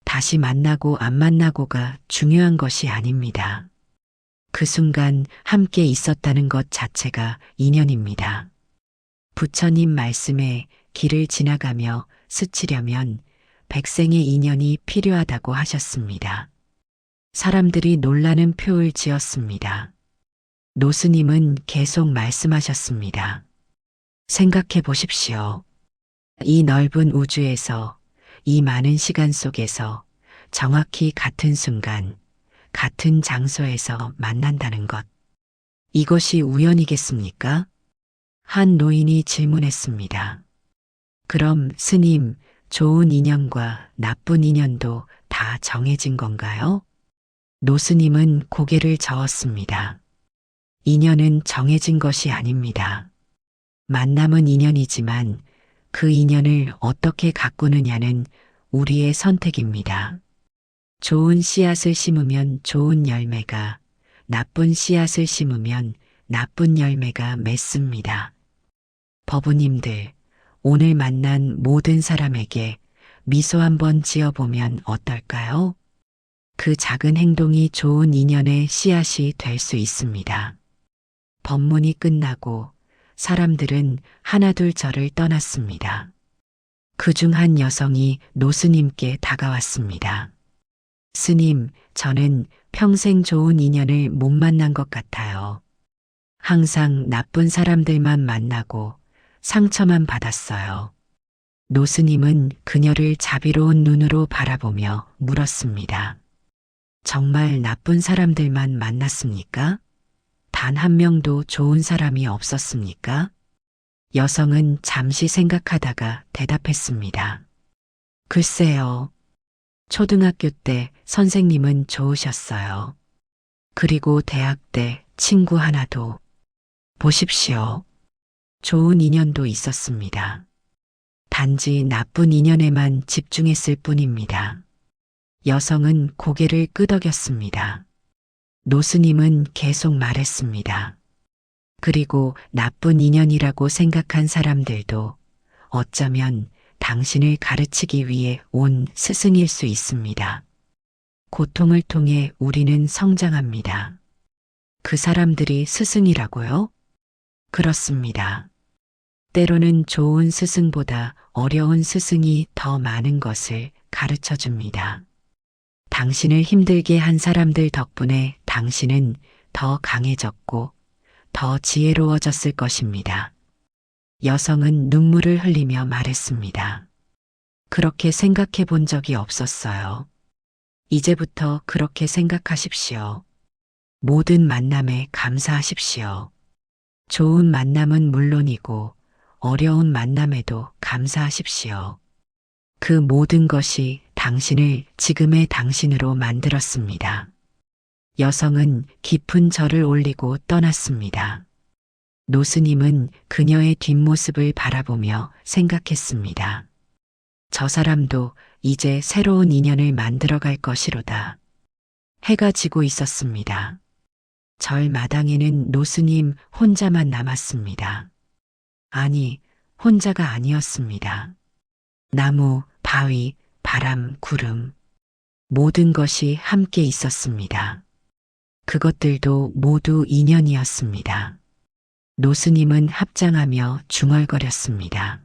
다시 만나고 안 만나고가 중요한 것이 아닙니다. 그 순간 함께 있었다는 것 자체가 인연입니다. 부처님 말씀에 길을 지나가며 스치려면 백생의 인연이 필요하다고 하셨습니다. 사람들이 놀라는 표를 지었습니다. 노스님은 계속 말씀하셨습니다. 생각해 보십시오. 이 넓은 우주에서, 이 많은 시간 속에서 정확히 같은 순간, 같은 장소에서 만난다는 것. 이것이 우연이겠습니까? 한 노인이 질문했습니다. 그럼 스님, 좋은 인연과 나쁜 인연도 다 정해진 건가요? 노스님은 고개를 저었습니다. 인연은 정해진 것이 아닙니다. 만남은 인연이지만 그 인연을 어떻게 가꾸느냐는 우리의 선택입니다. 좋은 씨앗을 심으면 좋은 열매가, 나쁜 씨앗을 심으면 나쁜 열매가 맺습니다. 법우님들, 오늘 만난 모든 사람에게 미소 한번 지어보면 어떨까요? 그 작은 행동이 좋은 인연의 씨앗이 될 수 있습니다. 법문이 끝나고 사람들은 하나둘 절을 떠났습니다. 그중 한 여성이 노스님께 다가왔습니다. 스님, 저는 평생 좋은 인연을 못 만난 것 같아요. 항상 나쁜 사람들만 만나고 상처만 받았어요. 노스님은 그녀를 자비로운 눈으로 바라보며 물었습니다. 정말 나쁜 사람들만 만났습니까? 단 한 명도 좋은 사람이 없었습니까? 여성은 잠시 생각하다가 대답했습니다. 글쎄요. 초등학교 때 선생님은 좋으셨어요. 그리고 대학 때 친구 하나도. 보십시오. 좋은 인연도 있었습니다. 단지 나쁜 인연에만 집중했을 뿐입니다. 여성은 고개를 끄덕였습니다. 노스님은 계속 말했습니다. 그리고 나쁜 인연이라고 생각한 사람들도 어쩌면 당신을 가르치기 위해 온 스승일 수 있습니다. 고통을 통해 우리는 성장합니다. 그 사람들이 스승이라고요? 그렇습니다. 때로는 좋은 스승보다 어려운 스승이 더 많은 것을 가르쳐 줍니다. 당신을 힘들게 한 사람들 덕분에 당신은 더 강해졌고 더 지혜로워졌을 것입니다. 여성은 눈물을 흘리며 말했습니다. 그렇게 생각해 본 적이 없었어요. 이제부터 그렇게 생각하십시오. 모든 만남에 감사하십시오. 좋은 만남은 물론이고 어려운 만남에도 감사하십시오. 그 모든 것이 당신을 지금의 당신으로 만들었습니다. 여성은 깊은 절을 올리고 떠났습니다. 노스님은 그녀의 뒷모습을 바라보며 생각했습니다. 저 사람도 이제 새로운 인연을 만들어갈 것이로다. 해가 지고 있었습니다. 절 마당에는 노스님 혼자만 남았습니다. 아니, 혼자가 아니었습니다. 나무, 바위, 바람, 구름, 모든 것이 함께 있었습니다. 그것들도 모두 인연이었습니다. 노스님은 합장하며 중얼거렸습니다.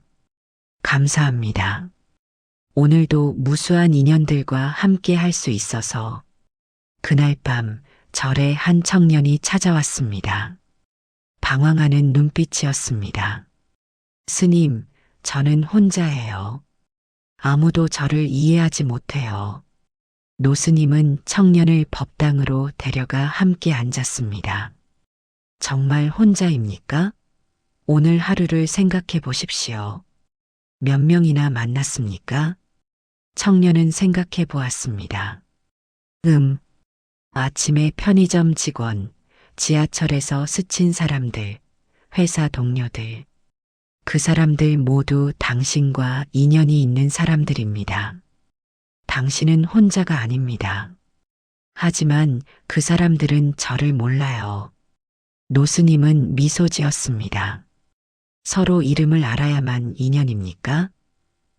감사합니다. 오늘도 무수한 인연들과 함께 할 수 있어서. 그날 밤 절에 한 청년이 찾아왔습니다. 방황하는 눈빛이었습니다. 스님, 저는 혼자예요. 아무도 저를 이해하지 못해요. 노스님은 청년을 법당으로 데려가 함께 앉았습니다. 정말 혼자입니까? 오늘 하루를 생각해 보십시오. 몇 명이나 만났습니까? 청년은 생각해 보았습니다. 아침에 편의점 직원, 지하철에서 스친 사람들, 회사 동료들. 그 사람들 모두 당신과 인연이 있는 사람들입니다. 당신은 혼자가 아닙니다. 하지만 그 사람들은 저를 몰라요. 노스님은 미소 지었습니다. 서로 이름을 알아야만 인연입니까?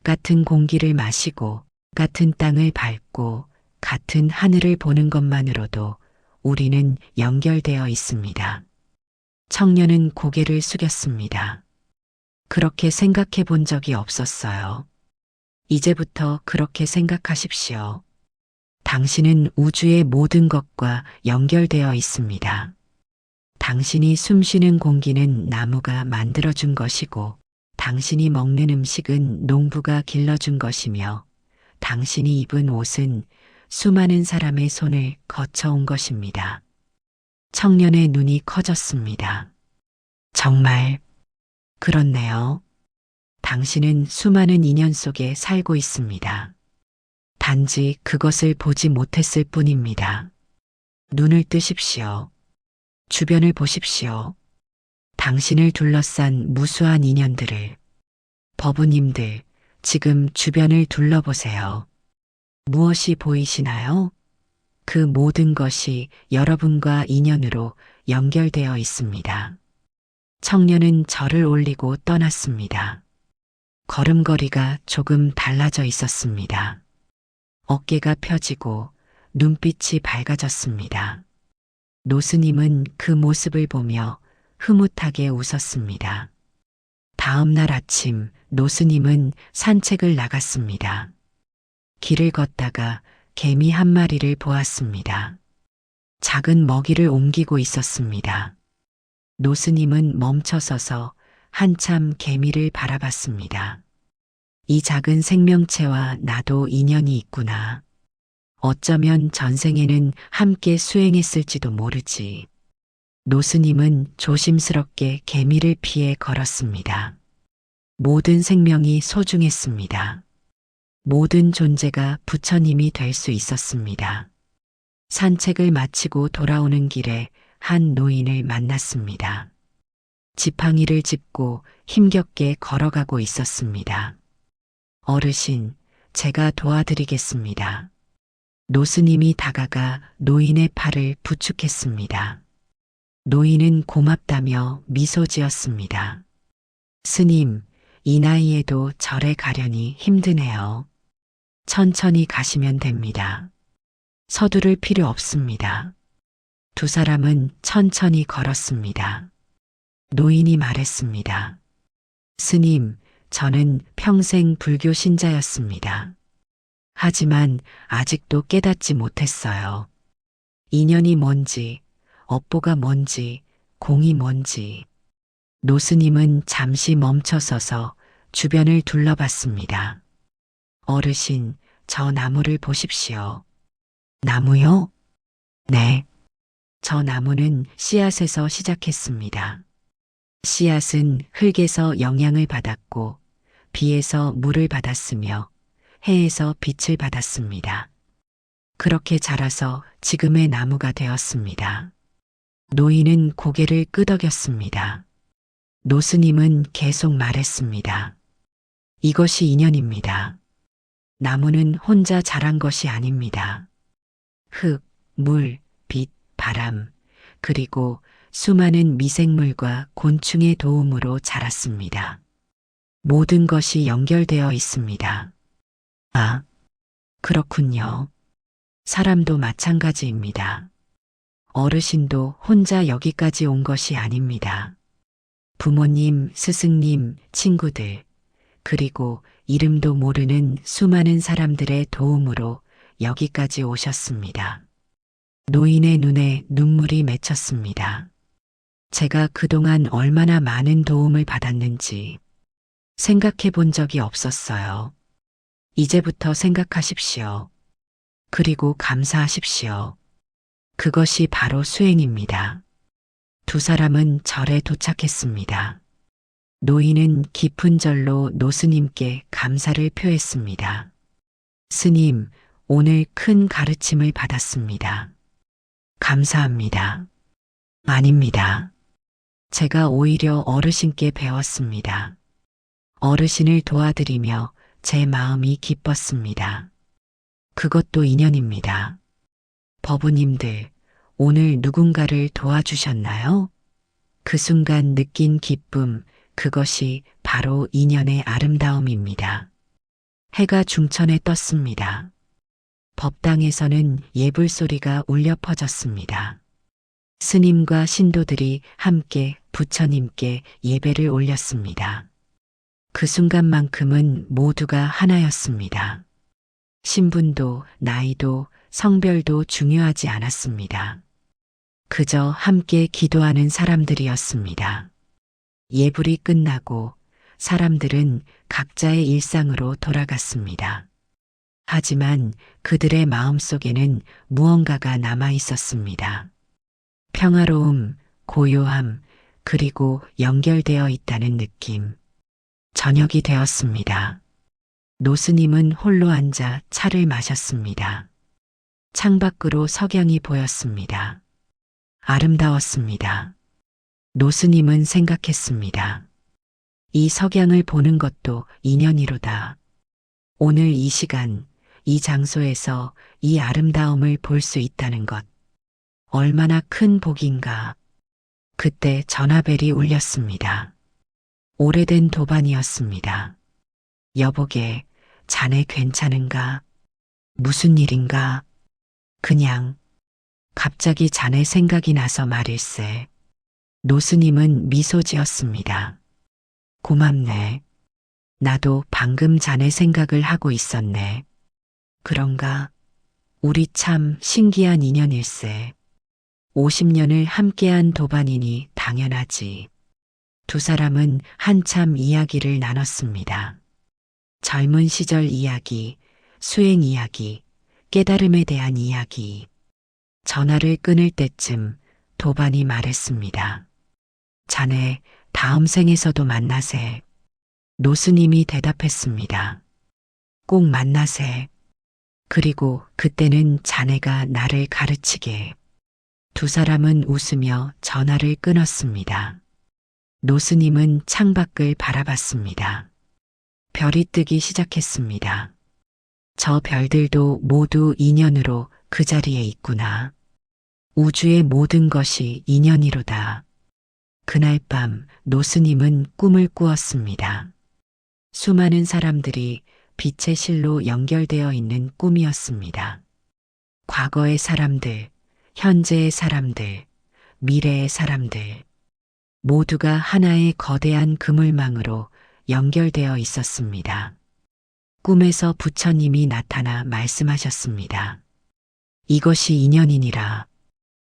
같은 공기를 마시고, 같은 땅을 밟고, 같은 하늘을 보는 것만으로도 우리는 연결되어 있습니다. 청년은 고개를 숙였습니다. 그렇게 생각해 본 적이 없었어요. 이제부터 그렇게 생각하십시오. 당신은 우주의 모든 것과 연결되어 있습니다. 당신이 숨쉬는 공기는 나무가 만들어준 것이고, 당신이 먹는 음식은 농부가 길러준 것이며, 당신이 입은 옷은 수많은 사람의 손을 거쳐온 것입니다. 청년의 눈이 커졌습니다. 정말 그렇네요. 당신은 수많은 인연 속에 살고 있습니다. 단지 그것을 보지 못했을 뿐입니다. 눈을 뜨십시오. 주변을 보십시오. 당신을 둘러싼 무수한 인연들을, 법우님들, 지금 주변을 둘러보세요. 무엇이 보이시나요? 그 모든 것이 여러분과 인연으로 연결되어 있습니다. 청년은 절을 올리고 떠났습니다. 걸음걸이가 조금 달라져 있었습니다. 어깨가 펴지고 눈빛이 밝아졌습니다. 노스님은 그 모습을 보며 흐뭇하게 웃었습니다. 다음 날 아침 노스님은 산책을 나갔습니다. 길을 걷다가 개미 한 마리를 보았습니다. 작은 먹이를 옮기고 있었습니다. 노스님은 멈춰서서 한참 개미를 바라봤습니다. 이 작은 생명체와 나도 인연이 있구나. 어쩌면 전생에는 함께 수행했을지도 모르지. 노스님은 조심스럽게 개미를 피해 걸었습니다. 모든 생명이 소중했습니다. 모든 존재가 부처님이 될 수 있었습니다. 산책을 마치고 돌아오는 길에 한 노인을 만났습니다. 지팡이를 짚고 힘겹게 걸어가고 있었습니다. 어르신, 제가 도와드리겠습니다. 노스님이 다가가 노인의 팔을 부축했습니다. 노인은 고맙다며 미소 지었습니다. 스님, 이 나이에도 절에 가려니 힘드네요. 천천히 가시면 됩니다. 서두를 필요 없습니다. 두 사람은 천천히 걸었습니다. 노인이 말했습니다. 스님, 저는 평생 불교 신자였습니다. 하지만 아직도 깨닫지 못했어요. 인연이 뭔지, 업보가 뭔지, 공이 뭔지. 노스님은 잠시 멈춰서서 주변을 둘러봤습니다. 어르신, 저 나무를 보십시오. 나무요? 네. 저 나무는 씨앗에서 시작했습니다. 씨앗은 흙에서 영양을 받았고, 비에서 물을 받았으며, 해에서 빛을 받았습니다. 그렇게 자라서 지금의 나무가 되었습니다. 노인은 고개를 끄덕였습니다. 노스님은 계속 말했습니다. 이것이 인연입니다. 나무는 혼자 자란 것이 아닙니다. 흙, 물, 빛, 바람, 그리고 수많은 미생물과 곤충의 도움으로 자랐습니다. 모든 것이 연결되어 있습니다. 아, 그렇군요. 사람도 마찬가지입니다. 어르신도 혼자 여기까지 온 것이 아닙니다. 부모님, 스승님, 친구들, 그리고 이름도 모르는 수많은 사람들의 도움으로 여기까지 오셨습니다. 노인의 눈에 눈물이 맺혔습니다. 제가 그동안 얼마나 많은 도움을 받았는지 생각해 본 적이 없었어요. 이제부터 생각하십시오. 그리고 감사하십시오. 그것이 바로 수행입니다. 두 사람은 절에 도착했습니다. 노인은 깊은 절로 노스님께 감사를 표했습니다. 스님, 오늘 큰 가르침을 받았습니다. 감사합니다. 아닙니다. 제가 오히려 어르신께 배웠습니다. 어르신을 도와드리며 제 마음이 기뻤습니다. 그것도 인연입니다. 법우님들, 오늘 누군가를 도와주셨나요? 그 순간 느낀 기쁨, 그것이 바로 인연의 아름다움입니다. 해가 중천에 떴습니다. 법당에서는 예불 소리가 울려 퍼졌습니다. 스님과 신도들이 함께 부처님께 예배를 올렸습니다. 그 순간만큼은 모두가 하나였습니다. 신분도 나이도 성별도 중요하지 않았습니다. 그저 함께 기도하는 사람들이었습니다. 예불이 끝나고 사람들은 각자의 일상으로 돌아갔습니다. 하지만 그들의 마음속에는 무언가가 남아 있었습니다. 평화로움, 고요함, 그리고 연결되어 있다는 느낌. 저녁이 되었습니다. 노스님은 홀로 앉아 차를 마셨습니다. 창밖으로 석양이 보였습니다. 아름다웠습니다. 노스님은 생각했습니다. 이 석양을 보는 것도 인연이로다. 오늘 이 시간, 이 장소에서 이 아름다움을 볼 수 있다는 것. 얼마나 큰 복인가. 그때 전화벨이 울렸습니다. 오래된 도반이었습니다. 여보게, 자네 괜찮은가? 무슨 일인가? 그냥, 갑자기 자네 생각이 나서 말일세. 노스님은 미소 지었습니다. 고맙네. 나도 방금 자네 생각을 하고 있었네. 그런가? 우리 참 신기한 인연일세. 50년을 함께한 도반이니 당연하지. 두 사람은 한참 이야기를 나눴습니다. 젊은 시절 이야기, 수행 이야기, 깨달음에 대한 이야기. 전화를 끊을 때쯤 도반이 말했습니다. 자네 다음 생에서도 만나세. 노스님이 대답했습니다. 꼭 만나세. 그리고 그때는 자네가 나를 가르치게. 두 사람은 웃으며 전화를 끊었습니다. 노스님은 창밖을 바라봤습니다. 별이 뜨기 시작했습니다. 저 별들도 모두 인연으로 그 자리에 있구나. 우주의 모든 것이 인연이로다. 그날 밤 노스님은 꿈을 꾸었습니다. 수많은 사람들이 빛의 실로 연결되어 있는 꿈이었습니다. 과거의 사람들, 현재의 사람들, 미래의 사람들, 모두가 하나의 거대한 그물망으로 연결되어 있었습니다. 꿈에서 부처님이 나타나 말씀하셨습니다. 이것이 인연이니라.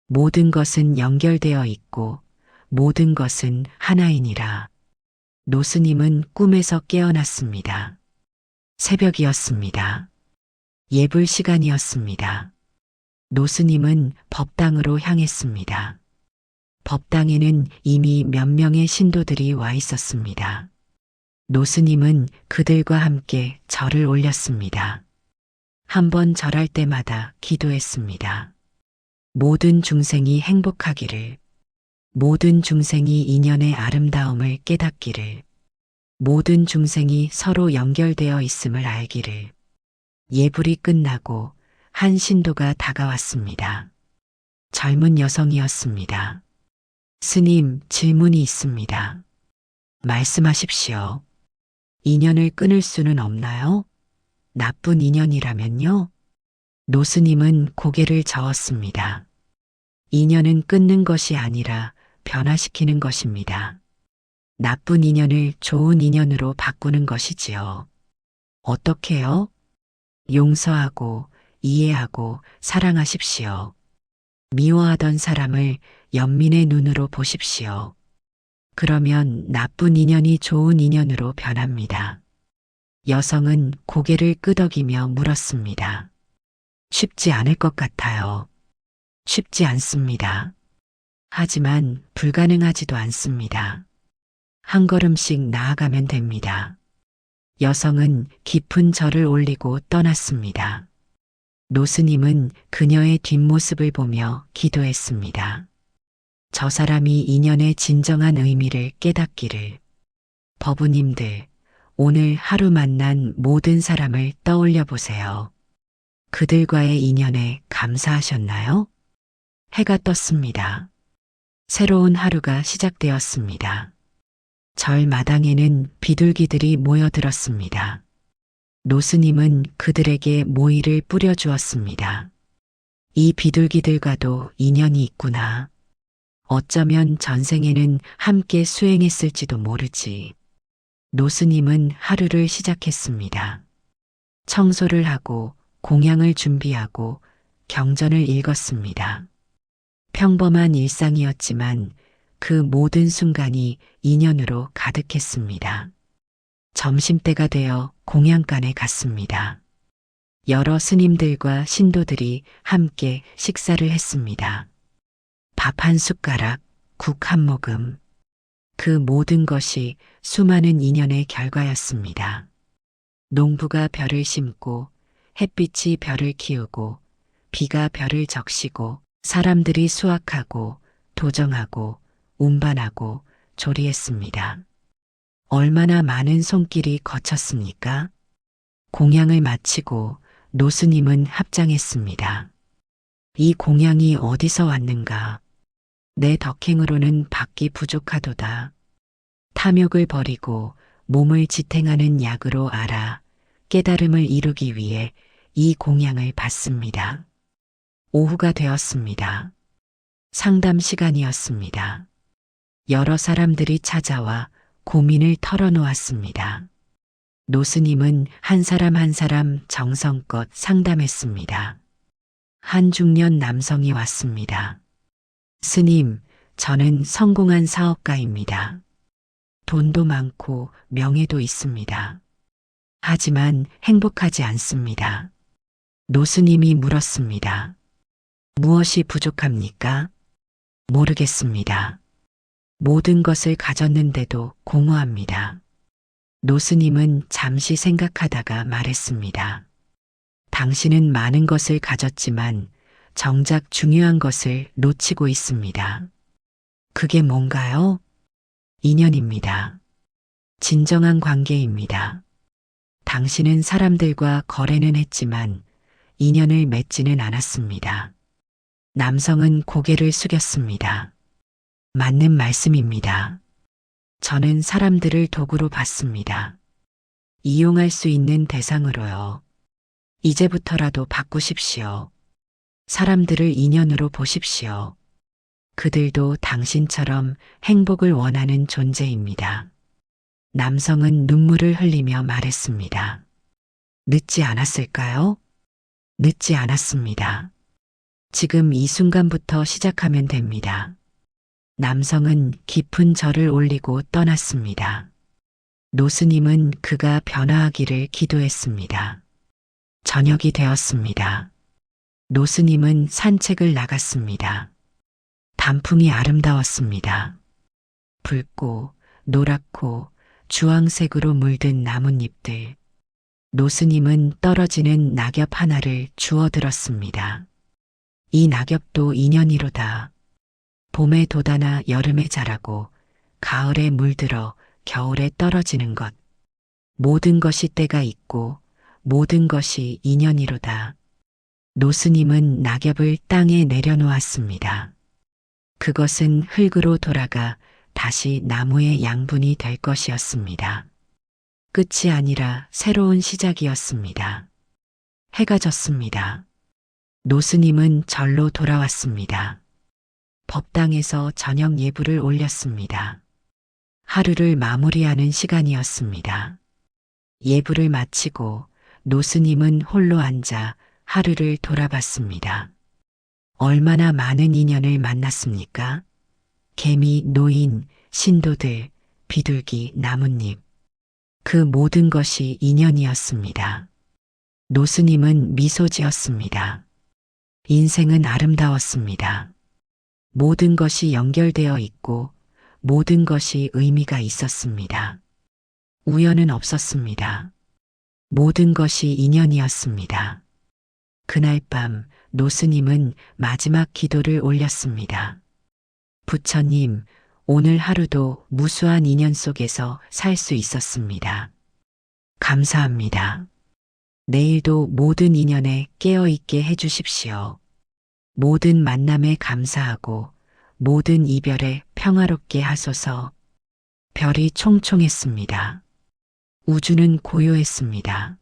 모든 것은 연결되어 있고 모든 것은 하나이니라. 노스님은 꿈에서 깨어났습니다. 새벽이었습니다. 예불 시간이었습니다. 노스님은 법당으로 향했습니다. 법당에는 이미 몇 명의 신도들이 와 있었습니다. 노스님은 그들과 함께 절을 올렸습니다. 한 번 절할 때마다 기도했습니다. 모든 중생이 행복하기를, 모든 중생이 인연의 아름다움을 깨닫기를, 모든 중생이 서로 연결되어 있음을 알기를. 예불이 끝나고 한 신도가 다가왔습니다. 젊은 여성이었습니다. 스님, 질문이 있습니다. 말씀하십시오. 인연을 끊을 수는 없나요? 나쁜 인연이라면요? 노스님은 고개를 저었습니다. 인연은 끊는 것이 아니라 변화시키는 것입니다. 나쁜 인연을 좋은 인연으로 바꾸는 것이지요. 어떻게요? 용서하고 이해하고 사랑하십시오. 미워하던 사람을 연민의 눈으로 보십시오. 그러면 나쁜 인연이 좋은 인연으로 변합니다. 여성은 고개를 끄덕이며 물었습니다. 쉽지 않을 것 같아요. 쉽지 않습니다. 하지만 불가능하지도 않습니다. 한 걸음씩 나아가면 됩니다. 여성은 깊은 절을 올리고 떠났습니다. 노스님은 그녀의 뒷모습을 보며 기도했습니다. 저 사람이 인연의 진정한 의미를 깨닫기를. 법우님들, 오늘 하루 만난 모든 사람을 떠올려 보세요. 그들과의 인연에 감사하셨나요? 해가 떴습니다. 새로운 하루가 시작되었습니다. 절 마당에는 비둘기들이 모여들었습니다. 노스님은 그들에게 모이를 뿌려주었습니다. 이 비둘기들과도 인연이 있구나. 어쩌면 전생에는 함께 수행했을지도 모르지. 노스님은 하루를 시작했습니다. 청소를 하고 공양을 준비하고 경전을 읽었습니다. 평범한 일상이었지만 그 모든 순간이 인연으로 가득했습니다. 점심때가 되어 공양간에 갔습니다. 여러 스님들과 신도들이 함께 식사를 했습니다. 밥 한 숟가락, 국 한 모금. 그 모든 것이 수많은 인연의 결과였습니다. 농부가 벼를 심고 햇빛이 벼를 키우고 비가 벼를 적시고 사람들이 수확하고 도정하고 운반하고 조리했습니다. 얼마나 많은 손길이 거쳤습니까? 공양을 마치고 노스님은 합장했습니다. 이 공양이 어디서 왔는가? 내 덕행으로는 받기 부족하도다. 탐욕을 버리고 몸을 지탱하는 약으로 알아 깨달음을 이루기 위해 이 공양을 받습니다. 오후가 되었습니다. 상담 시간이었습니다. 여러 사람들이 찾아와 고민을 털어놓았습니다. 노스님은 한 사람 한 사람 정성껏 상담했습니다. 한 중년 남성이 왔습니다. 스님, 저는 성공한 사업가입니다. 돈도 많고 명예도 있습니다. 하지만 행복하지 않습니다. 노스님이 물었습니다. 무엇이 부족합니까? 모르겠습니다. 모든 것을 가졌는데도 공허합니다. 노스님은 잠시 생각하다가 말했습니다. 당신은 많은 것을 가졌지만 정작 중요한 것을 놓치고 있습니다. 그게 뭔가요? 인연입니다. 진정한 관계입니다. 당신은 사람들과 거래는 했지만 인연을 맺지는 않았습니다. 남성은 고개를 숙였습니다. 맞는 말씀입니다. 저는 사람들을 도구로 봤습니다. 이용할 수 있는 대상으로요. 이제부터라도 바꾸십시오. 사람들을 인연으로 보십시오. 그들도 당신처럼 행복을 원하는 존재입니다. 남성은 눈물을 흘리며 말했습니다. 늦지 않았을까요? 늦지 않았습니다. 지금 이 순간부터 시작하면 됩니다. 남성은 깊은 절을 올리고 떠났습니다. 노스님은 그가 변화하기를 기도했습니다. 저녁이 되었습니다. 노스님은 산책을 나갔습니다. 단풍이 아름다웠습니다. 붉고 노랗고 주황색으로 물든 나뭇잎들. 노스님은 떨어지는 낙엽 하나를 주워 들었습니다. 이 낙엽도 인연이로다. 봄에 돋아나 여름에 자라고 가을에 물들어 겨울에 떨어지는 것. 모든 것이 때가 있고 모든 것이 인연이로다. 노스님은 낙엽을 땅에 내려놓았습니다. 그것은 흙으로 돌아가 다시 나무의 양분이 될 것이었습니다. 끝이 아니라 새로운 시작이었습니다. 해가 졌습니다. 노스님은 절로 돌아왔습니다. 법당에서 저녁 예불을 올렸습니다. 하루를 마무리하는 시간이었습니다. 예불을 마치고 노스님은 홀로 앉아 하루를 돌아봤습니다. 얼마나 많은 인연을 만났습니까? 개미, 노인, 신도들, 비둘기, 나뭇잎. 그 모든 것이 인연이었습니다. 노스님은 미소 지었습니다. 인생은 아름다웠습니다. 모든 것이 연결되어 있고 모든 것이 의미가 있었습니다. 우연은 없었습니다. 모든 것이 인연이었습니다. 그날 밤 노스님은 마지막 기도를 올렸습니다. 부처님, 오늘 하루도 무수한 인연 속에서 살 수 있었습니다. 감사합니다. 내일도 모든 인연에 깨어있게 해주십시오. 모든 만남에 감사하고 모든 이별에 평화롭게 하소서. 별이 총총했습니다. 우주는 고요했습니다.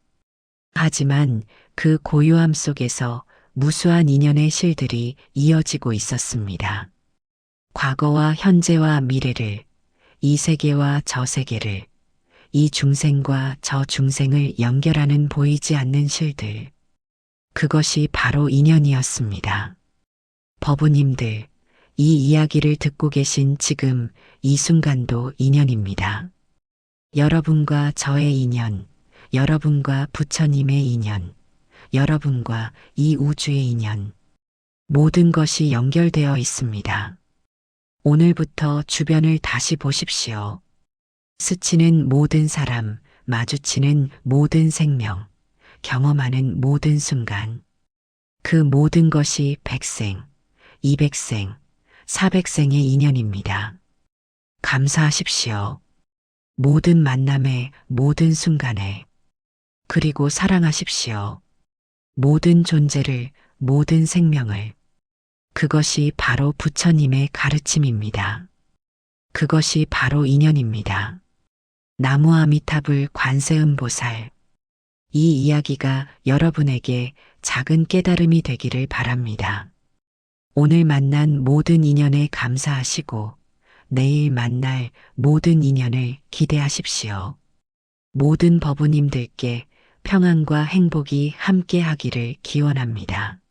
하지만 그 고요함 속에서 무수한 인연의 실들이 이어지고 있었습니다. 과거와 현재와 미래를, 이 세계와 저 세계를, 이 중생과 저 중생을 연결하는 보이지 않는 실들. 그것이 바로 인연이었습니다. 법우님들, 이 이야기를 듣고 계신 지금 이 순간도 인연입니다. 여러분과 저의 인연, 여러분과 부처님의 인연, 여러분과 이 우주의 인연. 모든 것이 연결되어 있습니다. 오늘부터 주변을 다시 보십시오. 스치는 모든 사람, 마주치는 모든 생명, 경험하는 모든 순간. 그 모든 것이 100생, 200생, 400생의 인연입니다. 감사하십시오. 모든 만남에, 모든 순간에. 그리고 사랑하십시오. 모든 존재를, 모든 생명을. 그것이 바로 부처님의 가르침입니다. 그것이 바로 인연입니다. 나무아미타불 관세음보살. 이 이야기가 여러분에게 작은 깨달음이 되기를 바랍니다. 오늘 만난 모든 인연에 감사하시고 내일 만날 모든 인연을 기대하십시오. 모든 법우님들께 평안과 행복이 함께 하기를 기원합니다.